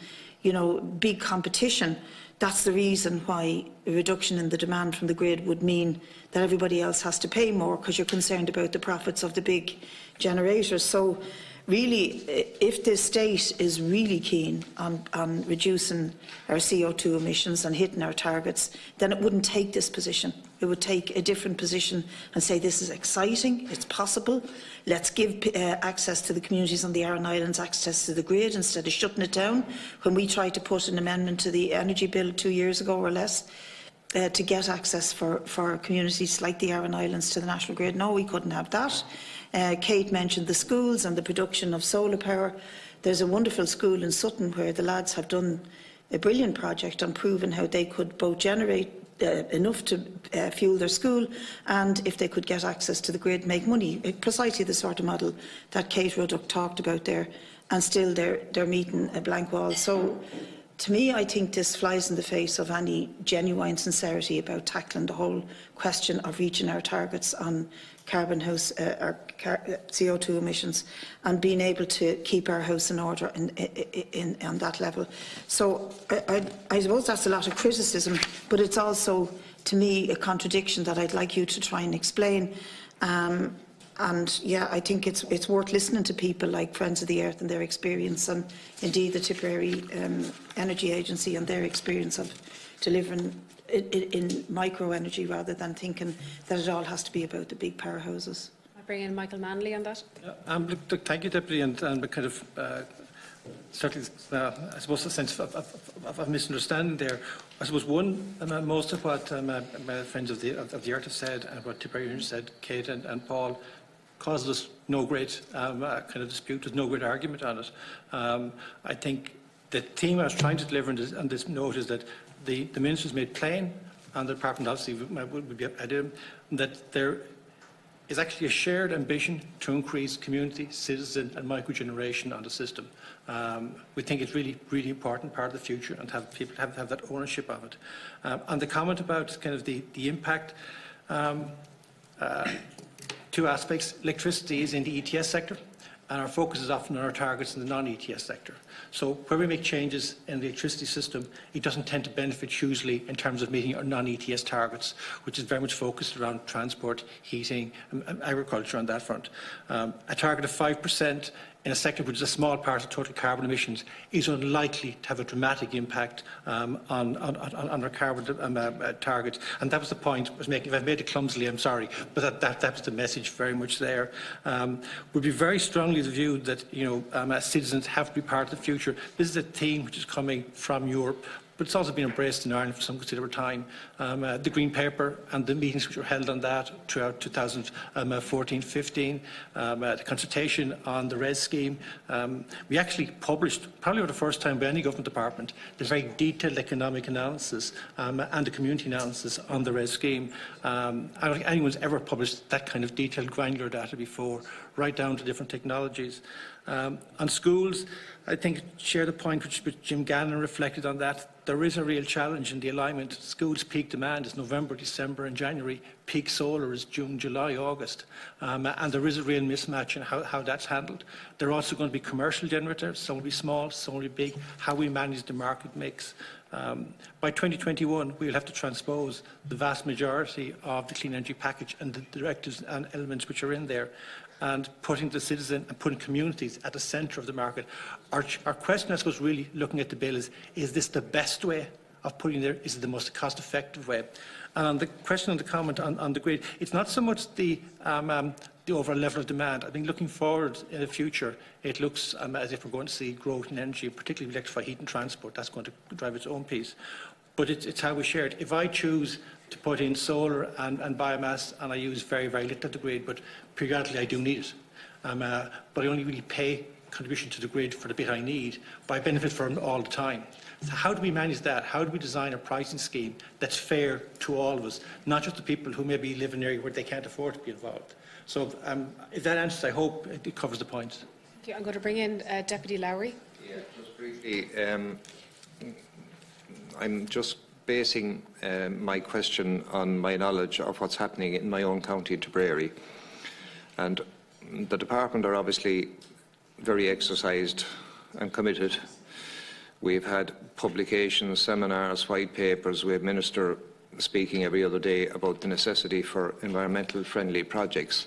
big competition, that's the reason why a reduction in the demand from the grid would mean that everybody else has to pay more, because you're concerned about the profits of the big generators. So really, if the state is really keen on reducing our CO2 emissions and hitting our targets, then it wouldn't take this position. It would take a different position and say this is exciting, it's possible, let's give access to the communities on the Aran Islands, access to the grid instead of shutting it down. When we tried to put an amendment to the energy bill 2 years ago or less, to get access for communities like the Aran Islands to the national grid, no, we couldn't have that. Kate mentioned the schools and the production of solar power. There's a wonderful school in Sutton where the lads have done a brilliant project on proving how they could both generate enough to fuel their school, and if they could get access to the grid, make money. Precisely the sort of model that Kate Ruddock talked about there, and still they're meeting a blank wall. So to me, I think this flies in the face of any genuine sincerity about tackling the whole question of reaching our targets on CO2 emissions and being able to keep our house in order on that level. So I suppose that's a lot of criticism, but it's also, to me, a contradiction that I'd like you to try and explain. And yeah, I think it's worth listening to people like Friends of the Earth and their experience, and indeed the Tipperary Energy Agency and their experience of delivering in micro energy rather than thinking that it all has to be about the big powerhouses. I bring in Michael Manley on that. Look, thank you, Deputy, and kind of certainly, I suppose, a sense of misunderstanding there. I suppose one, most of what my friends of the Earth have said and what Tipperary said, Kate and Paul, causes us no great kind of dispute. There's no great argument on it. I think the theme I was trying to deliver on this note is that the Minister's made plain, and the Department obviously would be added, that there is actually a shared ambition to increase community, citizen and microgeneration on the system. We think it's really, really important part of the future, and have people have that ownership of it. And the comment about kind of the impact, two aspects. Electricity is in the ETS sector, and our focus is often on our targets in the non-ETS sector. So where we make changes in the electricity system, it doesn't tend to benefit hugely in terms of meeting our non-ETS targets, which is very much focused around transport, heating, and agriculture on that front. A target of 5% in a sector which is a small part of total carbon emissions, is unlikely to have a dramatic impact on our carbon targets. And that was the point I was making. If I've made it clumsily, I'm sorry, but that was the message very much there. We'd be very strongly of the view that citizens have to be part of the future. This is a theme which is coming from Europe, but it's also been embraced in Ireland for some considerable time. The Green Paper and the meetings which were held on that throughout 2014-15, the consultation on the RES scheme. We actually published, probably for the first time by any government department, the very detailed economic analysis and the community analysis on the RES scheme. I don't think anyone's ever published that kind of detailed granular data before, right down to different technologies. On schools, I think share the point which Jim Gannon reflected on that. There is a real challenge in the alignment. Schools' peak demand is November, December and January. Peak solar is June, July, August. And there is a real mismatch in how that's handled. There are also going to be commercial generators. Some will be small, some will be big. How we manage the market mix. By 2021, we will have to transpose the vast majority of the clean energy package and the directives and elements which are in there, and putting the citizen and putting communities at the centre of the market. Our question, I suppose, really looking at the bill is this the best way of putting there? Is it the most cost-effective way? And on the question and the comment on the grid, it's not so much the overall level of demand. I think looking forward in the future, it looks as if we're going to see growth in energy, particularly electrified heat and transport. That's going to drive its own piece. But it's how we share it. If I choose to put in solar and biomass, and I use very, very little of the grid, but periodically I do need it. But I only really pay contribution to the grid for the bit I need, but I benefit from it all the time. So how do we manage that? How do we design a pricing scheme that's fair to all of us, not just the people who maybe live in an area where they can't afford to be involved? So if that answers, I hope it covers the points. Thank you. I'm going to bring in Deputy Lowry. Yeah, just briefly. I'm just basing my question on my knowledge of what's happening in my own county, Tipperary. And the department are obviously very exercised and committed. We've had publications, seminars, white papers. We have Minister speaking every other day about the necessity for environmental friendly projects.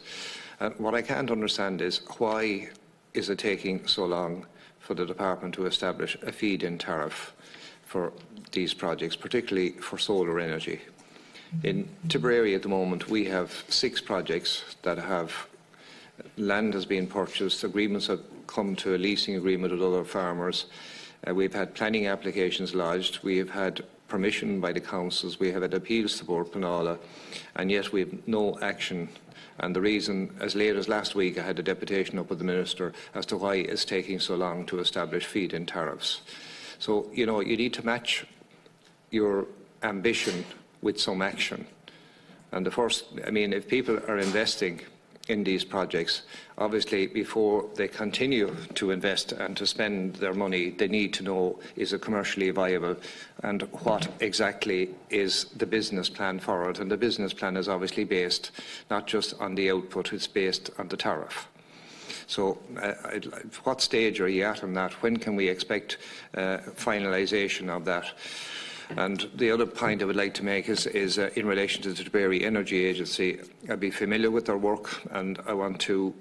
What I can't understand is why is it taking so long for the department to establish a feed-in tariff for these projects, particularly for solar energy. In Tipperary at the moment, we have 6 projects that have land has been purchased, agreements have come to a leasing agreement with other farmers. We've had planning applications lodged, we have had permission by the councils, we have had appeals to Bord Pleanála, and yet we have no action. And the reason, as late as last week, I had a deputation up with the Minister as to why it's taking so long to establish feed-in tariffs. So, you need to match your ambition with some action. And if people are investing in these projects, obviously before they continue to invest and to spend their money, they need to know, is it commercially viable and what exactly is the business plan for it. And the business plan is obviously based not just on the output, it's based on the tariff. So what stage are you at on that? When can we expect finalisation of that? And the other point I would like to make is in relation to the Tipperary Energy Agency. I'd be familiar with their work, and I want to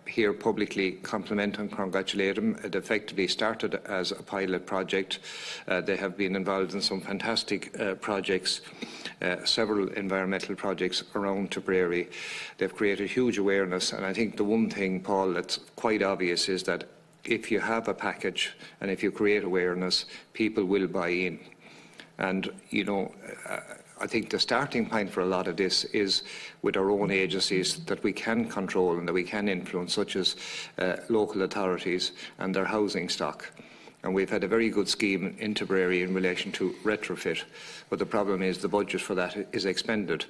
here publicly compliment and congratulate them. It effectively started as a pilot project. They have been involved in some fantastic projects, several environmental projects around Tipperary. They've created huge awareness, and I think the one thing, Paul, that's quite obvious is that if you have a package and if you create awareness, people will buy in. And, I think the starting point for a lot of this is with our own agencies that we can control and that we can influence, such as local authorities and their housing stock. And we've had a very good scheme in Tipperary in relation to retrofit, but the problem is the budget for that is expended.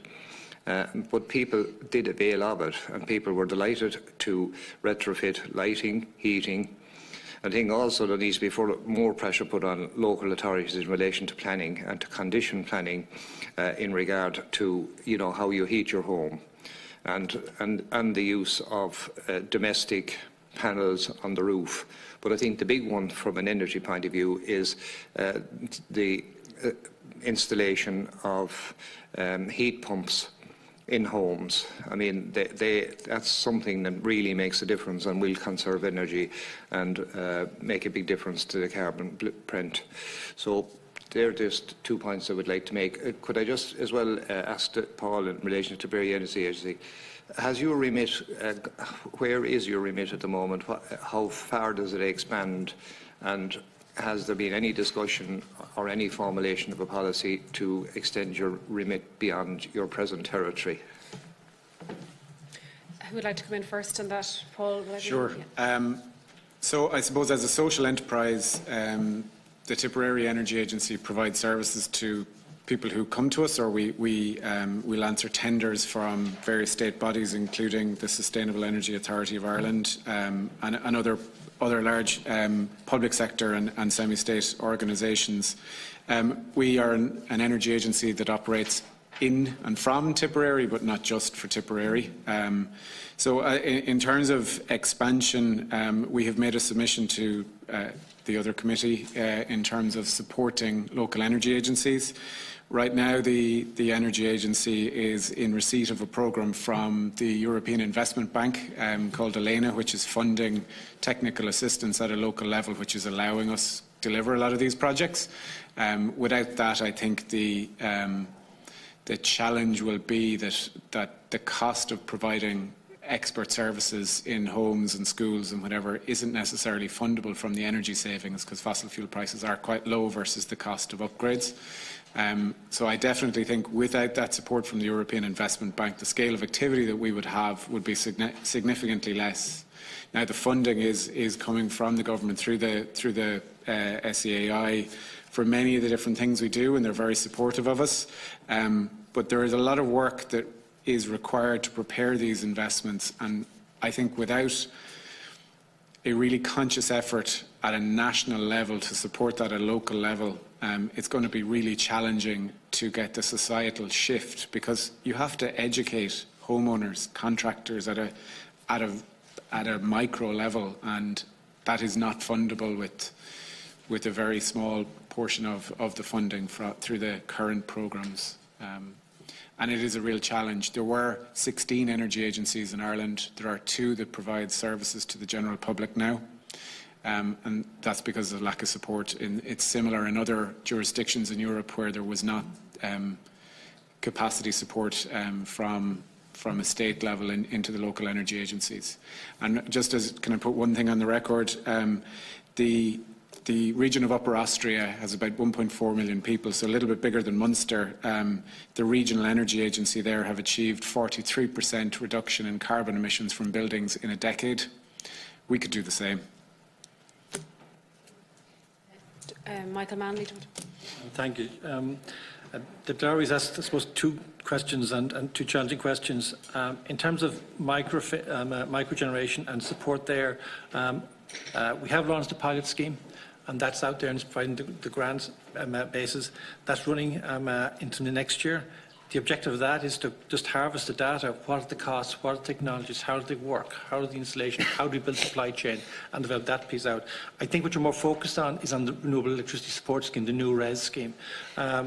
But people did avail of it, and people were delighted to retrofit lighting, heating. I think also there needs to be more pressure put on local authorities in relation to planning and to condition planning in regard to how you heat your home, and the use of domestic panels on the roof. But I think the big one from an energy point of view is the installation of heat pumps in homes. I mean, that's something that really makes a difference and will conserve energy and make a big difference to the carbon print. So they're just 2 points I would like to make. Could I just as well ask Paul in relation to Bríd Energy Agency, has your remit, where is your remit at the moment? How far does it expand? And has there been any discussion or any formulation of a policy to extend your remit beyond your present territory? Who would like to come in first on that? Paul? Sure. So I suppose as a social enterprise, the Tipperary Energy Agency provides services to people who come to us, or we'll answer tenders from various state bodies, including the Sustainable Energy Authority of Ireland and other large public sector and semi-state organisations. We are an energy agency that operates in and from Tipperary, but not just for Tipperary. So in terms of expansion, we have made a submission to the other committee in terms of supporting local energy agencies. Right now, the Energy Agency is in receipt of a programme from the European Investment Bank called ELENA, which is funding technical assistance at a local level, which is allowing us to deliver a lot of these projects. Without that, I think the challenge will be that the cost of providing expert services in homes and schools and whatever isn't necessarily fundable from the energy savings, because fossil fuel prices are quite low versus the cost of upgrades. So I definitely think without that support from the European Investment Bank, the scale of activity that we would have would be significantly less. Now, the funding is coming from the government through the SEAI for many of the different things we do, and they're very supportive of us. But there is a lot of work that is required to prepare these investments, and I think without a really conscious effort at a national level to support that at a local level, it's going to be really challenging to get the societal shift, because you have to educate homeowners, contractors at a micro level, and that is not fundable with a very small portion of the funding through the current programmes. And it is a real challenge. There were 16 energy agencies in Ireland. There are 2 that provide services to the general public now. And that's because of lack of support. It's similar in other jurisdictions in Europe where there was not capacity support from a state level into the local energy agencies. And just as, can I put one thing on the record, the region of Upper Austria has about 1.4 million people, so a little bit bigger than Munster. The regional energy agency there have achieved 43% reduction in carbon emissions from buildings in a decade. We could do the same. Michael Manley. Thank you. The Lowry's asked, I suppose, 2 questions and 2 challenging questions. In terms of microgeneration and support there, we have launched a pilot scheme, and that's out there and it's providing the grant basis. That's running into the next year. The objective of that is to just harvest the data. What are the costs? What are the technologies? How do they work? How are the installation? How do we build supply chain? And develop that piece out. I think what you're more focused on is on the Renewable Electricity Support Scheme, the new RES scheme. I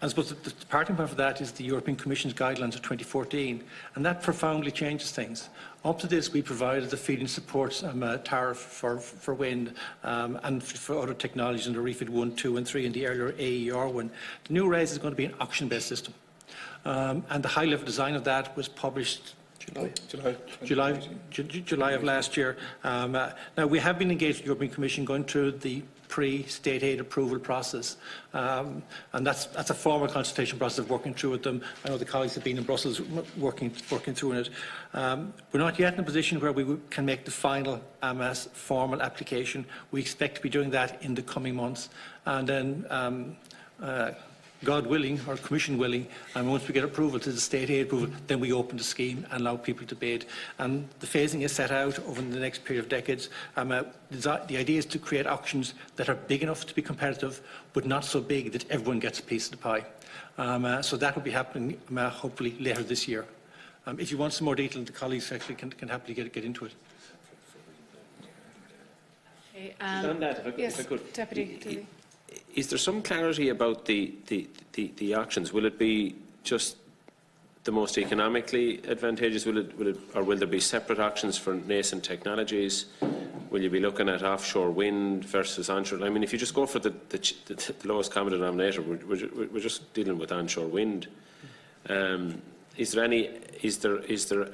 suppose the starting point for that is the European Commission's guidelines of 2014, and that profoundly changes things. Up to this, we provided the feed-in support tariff for wind and for other technologies in the REFIT 1, 2 and 3 and the earlier AER one. The new RES is going to be an auction-based system. And the high-level design of that was published July of last year. Now, we have been engaged with the European Commission going through the pre-state aid approval process, and that's a formal consultation process of working through with them. I know the colleagues have been in Brussels working through it. We're not yet in a position where we can make the final formal application. We expect to be doing that in the coming months, and then God willing, or Commission willing, and once we get approval to the state aid approval, then we open the scheme and allow people to bid. And the phasing is set out over the next period of decades. The idea is to create auctions that are big enough to be competitive, but not so big that everyone gets a piece of the pie. So that will be happening hopefully later this year. If you want some more detail, the colleagues actually can happily get into it. Okay, on that, if I could. Deputy Dooley. Is there some clarity about the auctions? Will it be just the most economically advantageous? Or will there be separate auctions for nascent technologies? Will you be looking at offshore wind versus onshore? I mean, if you just go for the lowest common denominator, we're just dealing with onshore wind. Is there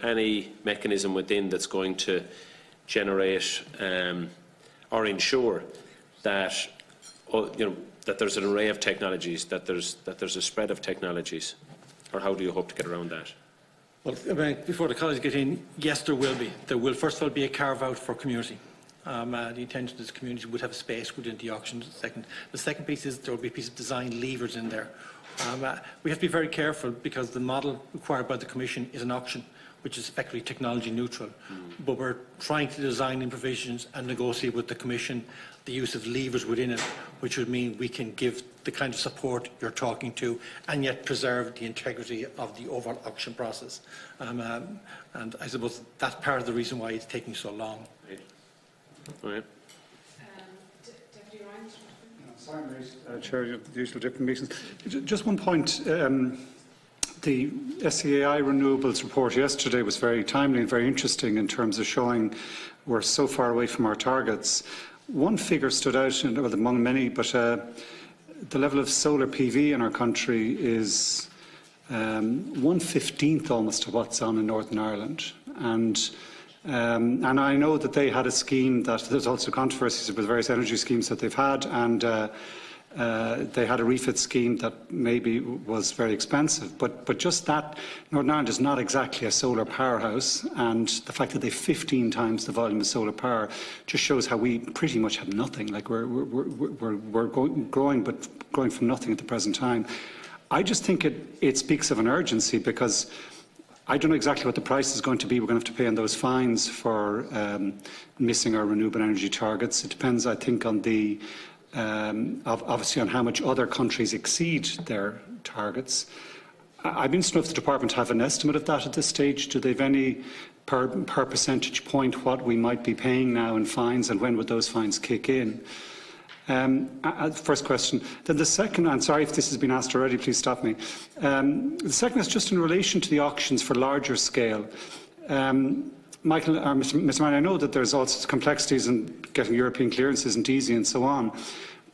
any mechanism within that's going to generate or ensure that that there's an array of technologies, that there's a spread of technologies, or how do you hope to get around that? Well, before the colleagues get in, yes, there will be. There will, first of all, be a carve-out for community. The intention is the community would have a space within the auction. The second piece is there will be a piece of design levers in there. We have to be very careful because the model required by the Commission is an auction, which is effectively technology neutral. But we're trying to design in provisions and negotiate with the Commission the use of levers within it, which would mean we can give the kind of support you're talking to and yet preserve the integrity of the overall auction process. And I suppose that's part of the reason why it's taking so long. Right. Deputy Ryan. Sorry, Chair, the usual different meetings. Just one point. The SEAI renewables report yesterday was very timely and very interesting in terms of showing we're so far away from our targets. One figure stood out, among many, but the level of solar PV in our country is 1/15 almost of what's on in Northern Ireland. And I know that they had a scheme that there's also controversies with various energy schemes that they've had, and they had a refit scheme that maybe was very expensive. But just that, Northern Ireland is not exactly a solar powerhouse, and the fact that they've 15 times the volume of solar power just shows how we pretty much have nothing. Like we're growing, but growing from nothing at the present time. I just think it speaks of an urgency, because I don't know exactly what the price is going to be. We're going to have to pay on those fines for missing our renewable energy targets. It depends, I think, on the obviously on how much other countries exceed their targets. I'd be interested if the department have an estimate of that at this stage. Do they have any per percentage point what we might be paying now in fines, and when would those fines kick in? First question. Then the second, and sorry if this has been asked already, please stop me. The second is just in relation to the auctions for larger scale. Michael, Mr. Ryan, I know that there's all sorts of complexities in getting European clearances isn't easy and so on.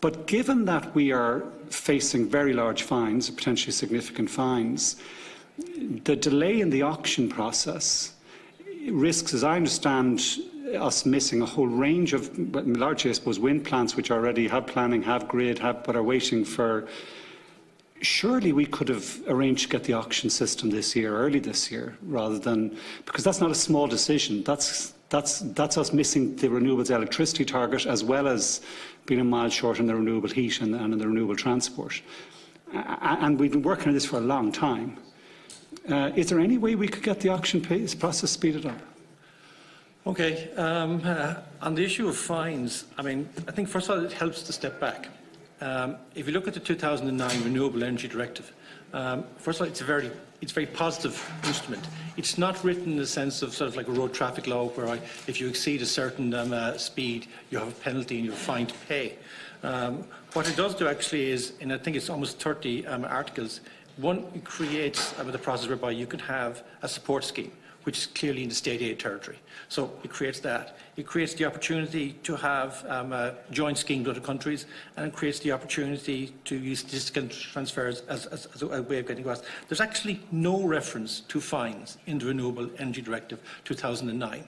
But given that we are facing very large fines, potentially significant fines, the delay in the auction process risks, as I understand, us missing a whole range of, largely I suppose, wind plants which already have planning, have grid, but are waiting for. Surely we could have arranged to get the auction system this year, early this year, rather than, because that's not a small decision. That's us missing the renewables electricity target, as well as being a mile short in the renewable heat and in the renewable transport. And we've been working on this for a long time. Is there any way we could get the auction process speeded up? Okay. On the issue of fines, I think first of all it helps to step back. If you look at the 2009 Renewable Energy Directive, first of all, it's a very positive instrument. It's not written in the sense of sort of like a road traffic law, where if you exceed a certain speed, you have a penalty and you're fined to pay. What it does do actually is, and I think it's almost 30 articles, one, it creates the process whereby you could have a support scheme, which is clearly in the state aid territory. So it creates that. It creates the opportunity to have a joint scheme with other countries, and it creates the opportunity to use statistical transfers as a way of getting across. There's actually no reference to fines in the Renewable Energy Directive 2009.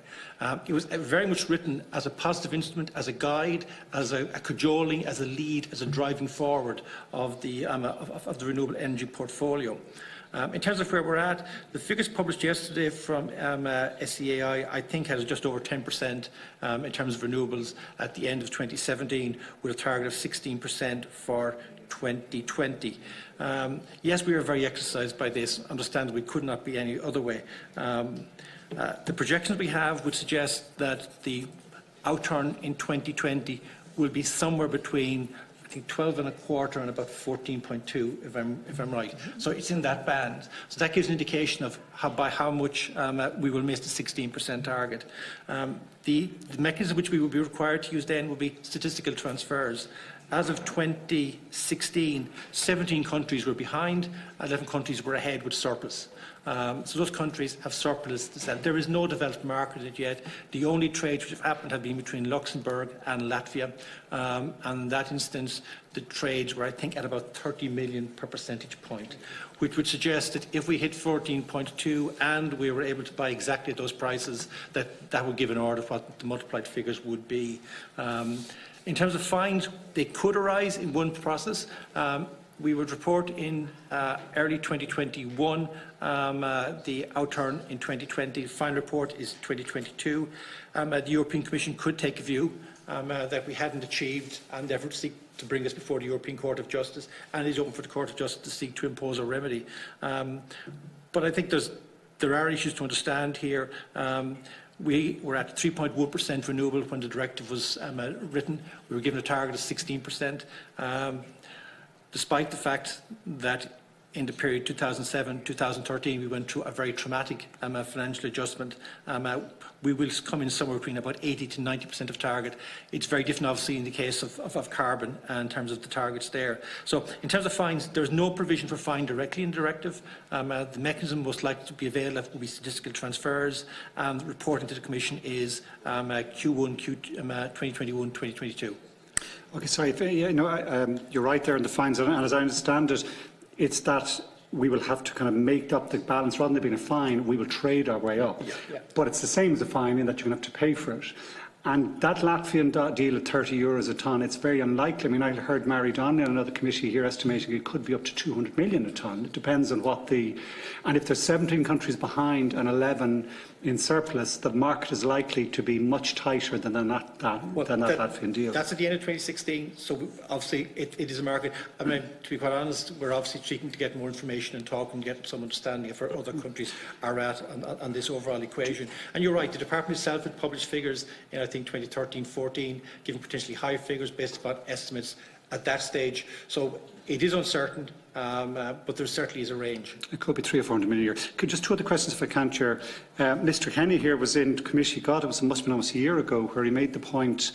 It was very much written as a positive instrument, as a guide, as a cajoling, as a lead, as a driving forward of the renewable energy portfolio. In terms of where we're at, the figures published yesterday from SEAI, I think, has just over 10% in terms of renewables at the end of 2017, with a target of 16% for 2020. Yes, we are very exercised by this. Understand we could not be any other way. The projections we have would suggest that the outturn in 2020 will be somewhere between, I think, 12.25 and about 14.2, if I'm right. So it's in that band. So that gives an indication of by how much we will miss the 16% target. The mechanism which we will be required to use then will be statistical transfers. As of 2016, 17 countries were behind, 11 countries were ahead with surplus. So those countries have surplus to sell. There is no developed market yet. The only trades which have happened have been between Luxembourg and Latvia. And in that instance, the trades were, I think, at about 30 million per percentage point, which would suggest that if we hit 14.2 and we were able to buy exactly at those prices, that would give an order of what the multiplied figures would be. In terms of fines, they could arise in one process. We would report in early 2021 the outturn in 2020. The final report is 2022. The European Commission could take a view that we hadn't achieved and therefore seek to bring this before the European Court of Justice, and is open for the Court of Justice to seek to impose a remedy. But I think there are issues to understand here. We were at 3.1% renewable when the directive was written. We were given a target of 16%. Despite the fact that in the period 2007-2013 we went through a very traumatic financial adjustment, we will come in somewhere between about 80 to 90% of target. It's very different, obviously, in the case of carbon in terms of the targets there. So in terms of fines, there's no provision for fine directly in the directive. The mechanism most likely to be available will be statistical transfers, and reporting to the Commission is Q1, 2021-2022. Okay, sorry. You're right there in the fines, and as I understand it, it's that we will have to kind of make up the balance. Rather than being a fine, we will trade our way up. Yeah. But it's the same as a fine in that you're going to have to pay for it. And that Latvian deal at €30 a tonne, it's very unlikely. I mean, I heard Mary Donnelly on another committee here estimating it could be up to 200 million a tonne. It depends on what and if there's 17 countries behind and 11 in surplus, the market is likely to be much tighter than that Latvian deal. That's at the end of 2016, so obviously it is a market. I mean, to be quite honest, we're obviously seeking to get more information and talk and get some understanding of where other countries are at on this overall equation. And you're right, the Department itself had published figures in, I think, 2013-14, giving potentially high figures based upon estimates at that stage. So it is uncertain, but there certainly is a range. It could be 300 or 400 million a year. Just two other questions, if I can, Chair. Mr. Kenny here was in committee, God, it must have been almost a year ago, where he made the point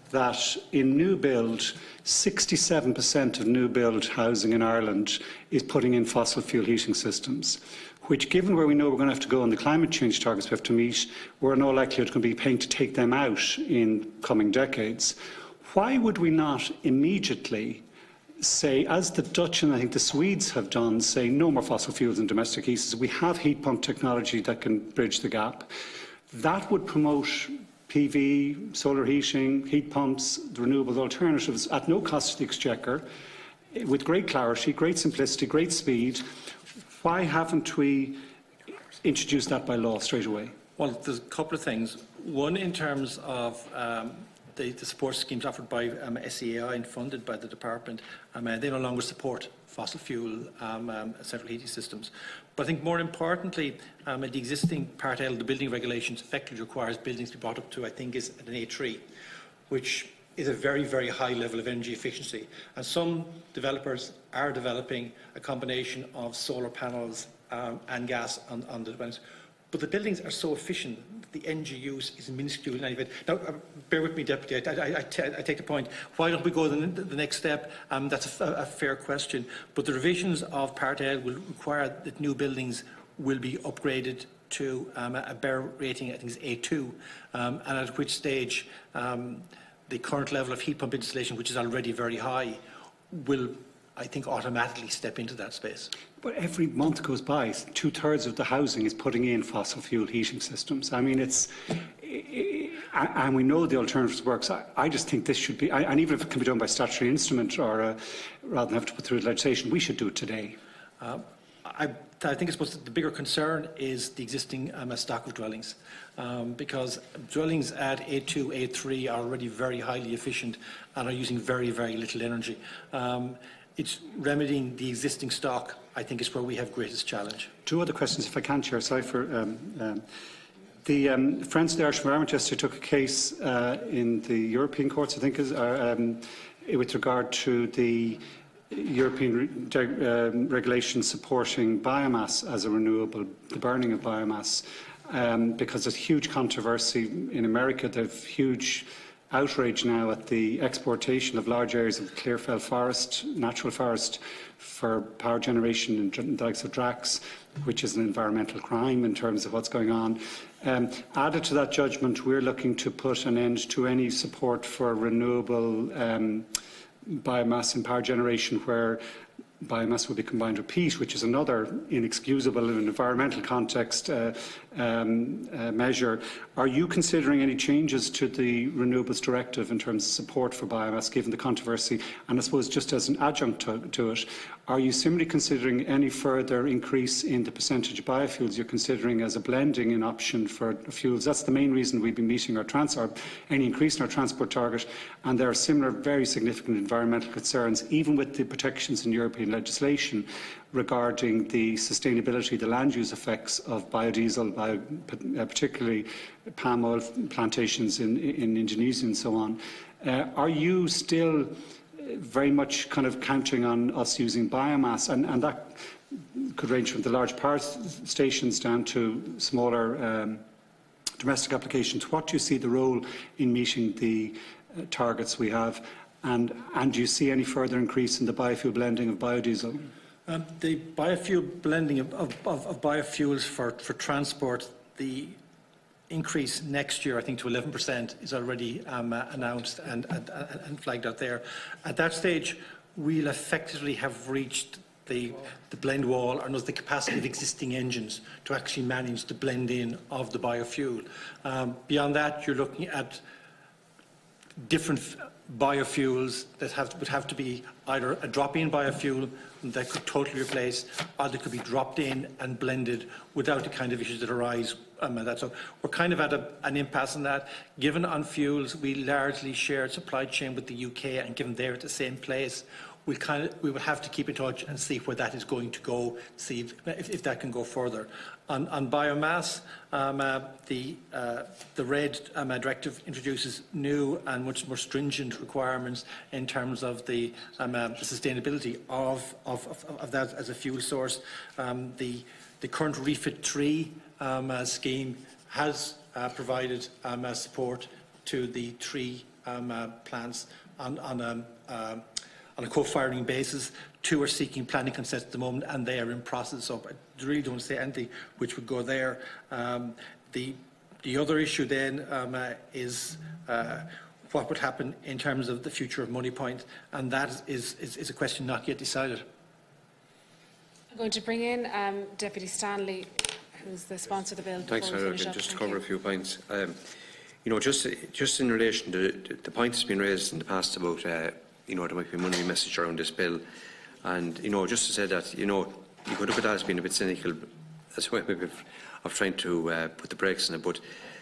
that in new build, 67% of new build housing in Ireland is putting in fossil fuel heating systems, which, given where we know we're going to have to go on the climate change targets we have to meet, we're in all likelihood going to be paying to take them out in coming decades. Why would we not immediately say, as the Dutch and I think the Swedes have done, say no more fossil fuels in domestic heaters? We have heat pump technology that can bridge the gap. That would promote PV, solar heating, heat pumps, the renewable alternatives at no cost to the Exchequer, with great clarity, great simplicity, great speed. Why haven't we introduced that by law straight away? Well, there's a couple of things. One, in terms of the support schemes offered by SEAI and funded by the Department, they no longer support fossil fuel central heating systems. But I think more importantly, the existing Part L of the building regulations effectively requires buildings to be brought up to, I think, is an A3, which is a very, very high level of energy efficiency. And some developers are developing a combination of solar panels and gas on the buildings. But the buildings are so efficient that the energy use is minuscule in any event. Now, bear with me, Deputy, I take the point. Why don't we go the next step? That's a fair question. But the revisions of Part L will require that new buildings will be upgraded to a BER rating, I think is A2, and at which stage the current level of heat pump installation, which is already very high, will, I think, automatically step into that space. But every month goes by, 2/3 of the housing is putting in fossil fuel heating systems. I mean, and we know the alternatives works. I just think this should be, and even if it can be done by statutory instrument or rather than have to put through legislation, we should do it today. I think the bigger concern is the existing stock of dwellings, because dwellings at A2, A3 are already very highly efficient and are using very, very little energy. It's remedying the existing stock, I think, is where we have greatest challenge. Two other questions, if I can, Chair. Sorry for the Friends of the Irish Environment yesterday took a case in the European courts, I think, with regard to the European regulation supporting biomass as a renewable, the burning of biomass, because there's huge controversy in America. They have huge outrage now at the exportation of large areas of clearfell forest, natural forest, for power generation in the likes of Drax, which is an environmental crime in terms of what's going on. Added to that judgment, we're looking to put an end to any support for renewable biomass in power generation where biomass will be combined with peat, which is another inexcusable in an environmental context measure. Are you considering any changes to the Renewables Directive in terms of support for biomass, given the controversy? And I suppose just as an adjunct to it, are you similarly considering any further increase in the percentage of biofuels you're considering as a blending in option for fuels? That's the main reason we've been meeting our any increase in our transport target, and there are similar very significant environmental concerns, even with the protections in European legislation regarding the sustainability, the land use effects of biodiesel, particularly palm oil plantations in Indonesia and so on. Are you still very much kind of counting on us using biomass? And that could range from the large power stations down to smaller domestic applications. What do you see the role in meeting the targets we have? And do you see any further increase in the biofuel blending of biodiesel? The biofuel blending of biofuels for transport, the increase next year, I think, to 11% is already announced and flagged out there. At that stage, we'll effectively have reached the blend wall, or the capacity of existing engines to actually manage the blend-in of the biofuel. Beyond that, you're looking at different biofuels that would have to be either a drop-in biofuel that could totally replace, or that could be dropped in and blended without the kind of issues that arise. So we're kind of at an impasse in that. Given on fuels, we largely share supply chain with the UK, and given they're at the same place, we will have to keep in touch and see where that is going to go, see if that can go further. On biomass, the RED directive introduces new and much more stringent requirements in terms of the sustainability of that as a fuel source. The current Refit 3 scheme has provided support to the 3 plants on a co-firing basis. 2 are seeking planning consent at the moment, and they are in process. So I really don't say anything which would go there. The other issue then is what would happen in terms of the future of Moneypoint, and that is a question not yet decided. I'm going to bring in Deputy Stanley, who's the sponsor of the bill. Thanks, just to cover a few points. Just in relation to the point that's been raised in the past about there might be a money message around this bill, and just to say that you could look at that as being a bit cynical, as way of trying to put the brakes on it, but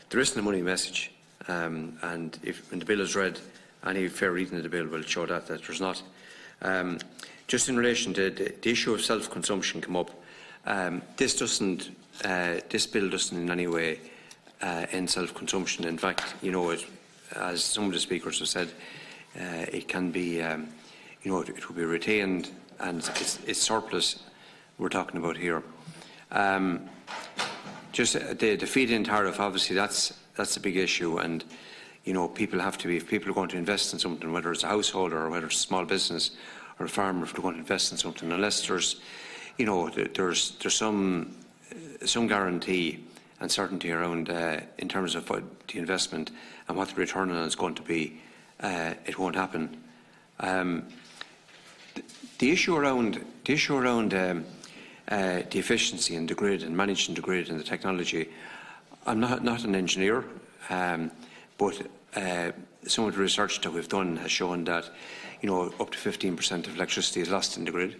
there isn't a money message, and when the bill is read, any fair reading of the bill will show that there's not. Just in relation to the issue of self-consumption come up, this bill doesn't in any way end self-consumption. In fact, as some of the speakers have said, it can be, it will be retained, and it's surplus we're talking about here. Just the feed-in tariff, obviously, that's a big issue, and people have to be, if people are going to invest in something, whether it's a householder or whether it's a small business or a farmer, if they're going to invest in something, unless there's some guarantee and certainty around in terms of what the investment and what the return on it is going to be, it won't happen. The issue around the efficiency in the grid and managing the grid and the technology, I'm not an engineer, but some of the research that we've done has shown that up to 15% of electricity is lost in the grid,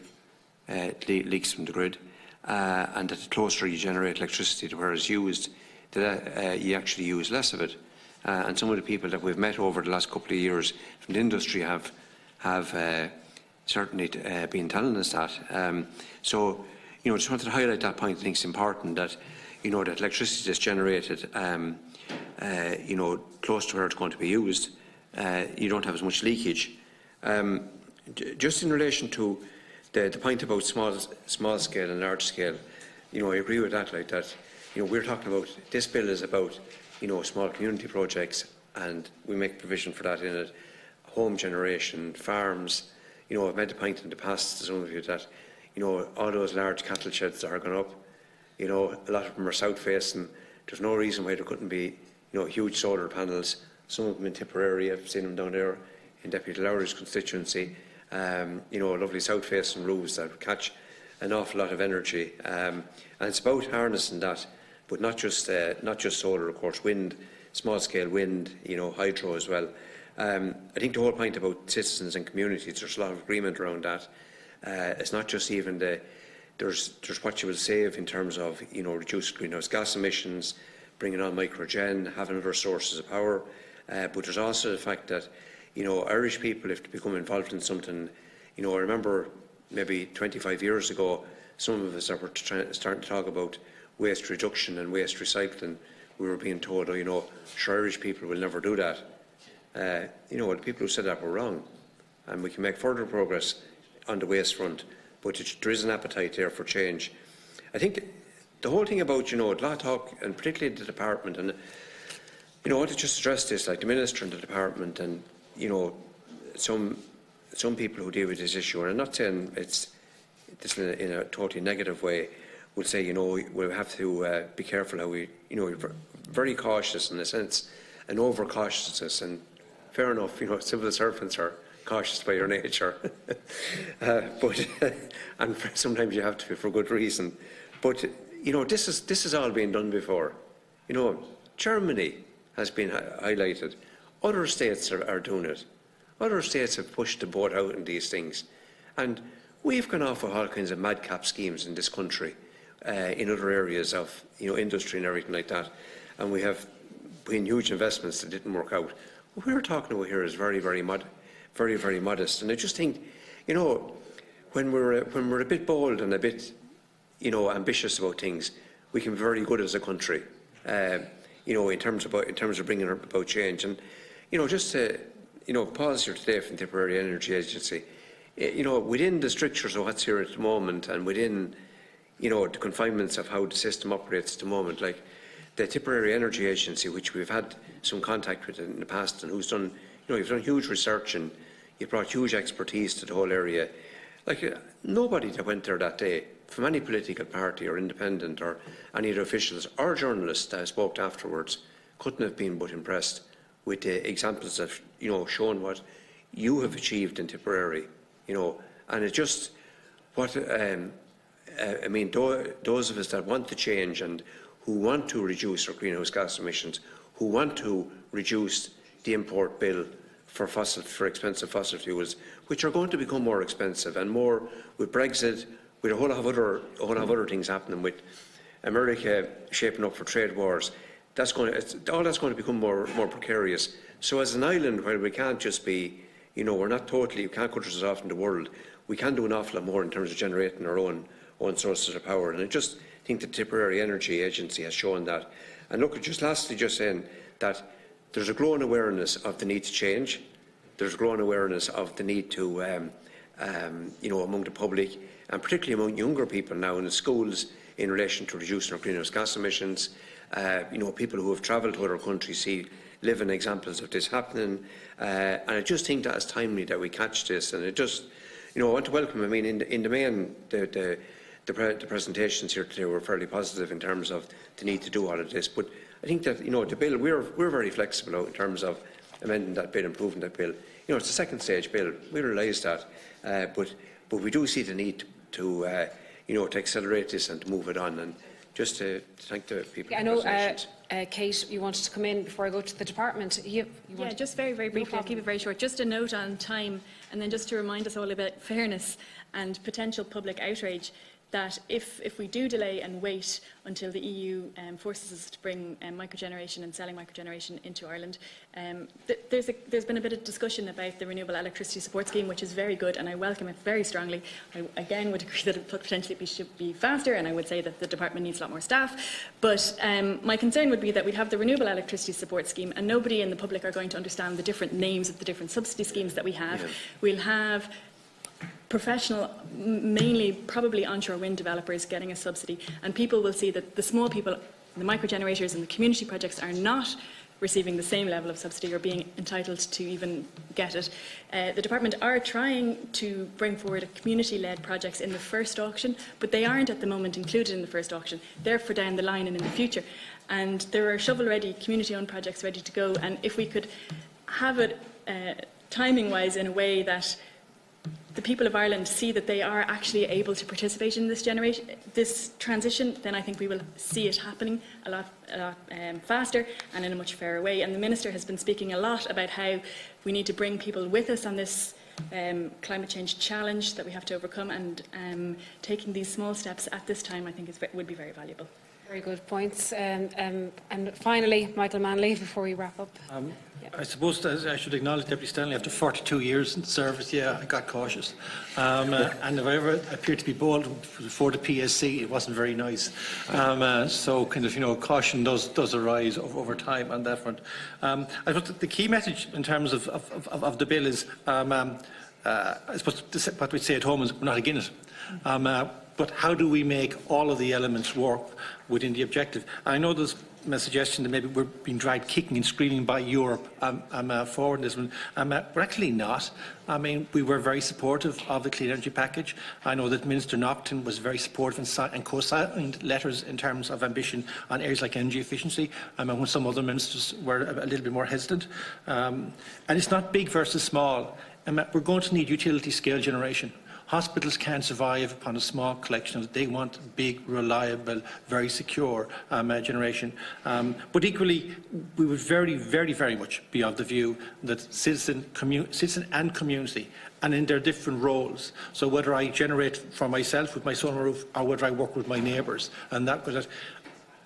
leaks from the grid, and that the closer you generate electricity to where it's used, you actually use less of it. And some of the people that we've met over the last couple of years from the industry have certainly been telling us that. So, just wanted to highlight that point. I think it's important that, that electricity that's generated, close to where it's going to be used, you don't have as much leakage. Just in relation to the point about small scale and large scale, I agree with that. We're talking about, this bill is about, small community projects and we make provision for that in it. Home generation, farms. I've made the point in the past to some of you that, all those large cattle sheds that are going up, a lot of them are south-facing. There's no reason why there couldn't be, huge solar panels. Some of them in Tipperary, I've seen them down there in Deputy Lowry's constituency. Lovely south-facing roofs that would catch an awful lot of energy. And it's about harnessing that, but not just solar, of course, wind, small-scale wind, hydro as well. I think the whole point about citizens and communities, there's a lot of agreement around that. It's not just even there's what you will save in terms of, reduced greenhouse gas emissions, bringing on microgen, having other sources of power. But there's also the fact that, Irish people, if they become involved in something, I remember maybe 25 years ago, some of us that were starting to talk about waste reduction and waste recycling, we were being told, sure, Irish people will never do that. The people who said that were wrong, and we can make further progress on the waste front, but there is an appetite there for change. I think the whole thing about, a lot of talk, and particularly the department, and I want to just address this, like the Minister and the department, and some people who deal with this issue, and I'm not saying it's this in a totally negative way, would say, we'll have to be careful how we, we're very cautious in a sense, and over-cautiousness, and fair enough, civil servants are cautious by your nature, but and sometimes you have to be for good reason. But this has all been done before. Germany has been highlighted. Other states are doing it. Other states have pushed the boat out in these things, and we've gone off with all kinds of madcap schemes in this country, in other areas of industry and everything like that, and we have been huge investments that didn't work out. What we're talking about here is very, very modest, and I just think, when we're a bit bold and a bit, ambitious about things, we can be very good as a country, in terms of bringing about change. And just to pause here today from the Tipperary Energy Agency, within the strictures of what's here at the moment, and within the confinements of how the system operates at the moment, like the Tipperary Energy Agency, which we've had some contact with in the past, and who's done, you've done huge research and you've brought huge expertise to the whole area. Like nobody that went there that day, from any political party or independent or any of the officials or journalists that spoke afterwards, couldn't have been but impressed with the examples that shown what you have achieved in Tipperary. And it's just what I mean. Those of us that want to change and who want to reduce our greenhouse gas emissions, who want to reduce the import bill for expensive fossil fuels, which are going to become more expensive, and more with Brexit, with a whole lot of other things happening, with America shaping up for trade wars. All that's going to become more precarious. So as an island, while we can't just be, we're not totally, we can't cut ourselves off in the world, we can do an awful lot more in terms of generating our own sources of power. And I just think the Tipperary Energy Agency has shown that. And look, just lastly, just saying that there's a growing awareness of the need to change. There's a growing awareness of the need to, among the public, and particularly among younger people now in the schools, in relation to reducing our greenhouse gas emissions. People who have travelled to other countries see living examples of this happening. And I just think that it's timely that we catch this. And I just, I want to welcome, in the main, the presentations here today were fairly positive in terms of the need to do all of this. But I think that, the bill, we're very flexible out in terms of amending that bill, improving that bill. It's a second stage bill. We realise that. But we do see the need to accelerate this and to move it on. And just to thank the people. I know, Kate, you wanted to come in before I go to the department. Just very, very briefly, I'll keep it very short. Just a note on time, and then just to remind us all about fairness and potential public outrage, that if we do delay and wait until the EU forces us to bring microgeneration and selling microgeneration into Ireland, there's been a bit of discussion about the Renewable Electricity Support Scheme, which is very good, and I welcome it very strongly. I again would agree that it potentially should be faster, and I would say that the department needs a lot more staff. But my concern would be that we'd have the Renewable Electricity Support Scheme, and nobody in the public are going to understand the different names of the different subsidy schemes that we have. Yeah. We'll have professional, mainly probably onshore wind developers getting a subsidy, and people will see that the small people, the microgenerators and the community projects are not receiving the same level of subsidy or being entitled to even get it. The department are trying to bring forward community-led projects in the first auction, but they aren't at the moment included in the first auction. They're for down the line and in the future. And there are shovel-ready, community-owned projects ready to go. And if we could have it timing-wise in a way that the people of Ireland see that they are actually able to participate in this transition, then I think we will see it happening a lot faster and in a much fairer way. And the Minister has been speaking a lot about how we need to bring people with us on this climate change challenge that we have to overcome, and taking these small steps at this time I think would be very valuable. Very good points. And finally, Michael Manley, before we wrap up. I suppose I should acknowledge Deputy Stanley, after 42 years in service, I got cautious. And if I ever appeared to be bold before the PSC, it wasn't very nice. So kind of, caution does arise over time on that front. I suppose the key message in terms of the bill is, I suppose what we'd say at home is we're not against it. But how do we make all of the elements work within the objective? I know there's a suggestion that maybe we're being dragged kicking and screaming by Europe forward in this one. We're actually not. I mean, we were very supportive of the Clean Energy Package. I know that Minister Naughton was very supportive and co-signed letters in terms of ambition on areas like energy efficiency, when some other ministers were a little bit more hesitant. And it's not big versus small. We're going to need utility scale generation. Hospitals can't survive upon a small collection. They want big, reliable, very secure generation. But equally, we would very, very, very much be of the view that citizen and community, and in their different roles. So whether I generate for myself with my solar roof, or whether I work with my neighbours, and that.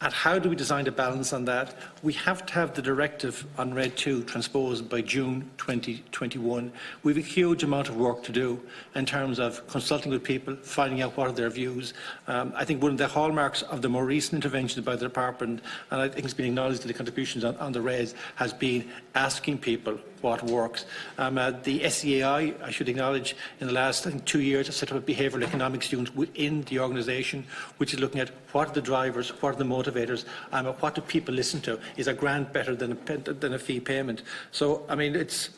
And how do we design a balance on that? We have to have the directive on RED 2 transposed by June 2021. We have a huge amount of work to do in terms of consulting with people, finding out what are their views. I think one of the hallmarks of the more recent interventions by the department, and I think it's been acknowledged in the contributions on the REDs, has been asking people what works. The SEAI, I should acknowledge, in the last 2 years has set up a behavioural economics unit within the organisation, which is looking at what are the drivers, what are the motivators, what do people listen to? Is a grant better than a fee payment? So, I mean, it's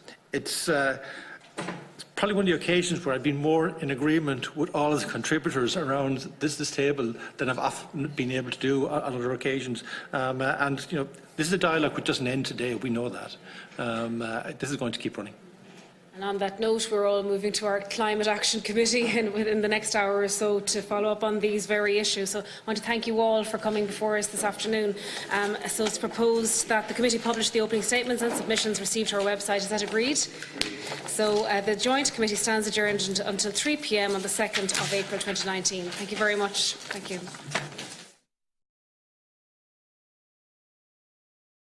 probably one of the occasions where I've been more in agreement with all of the contributors around this table than I've often been able to do on other occasions. And this is a dialogue which doesn't end today. We know that. This is going to keep running. And on that note, we're all moving to our Climate Action Committee within the next hour or so to follow up on these very issues. So I want to thank you all for coming before us this afternoon. So it's proposed that the committee publish the opening statements and submissions received to our website. Is that agreed? So the joint committee stands adjourned until 3 p.m. on the 2nd of April 2019. Thank you very much. Thank you.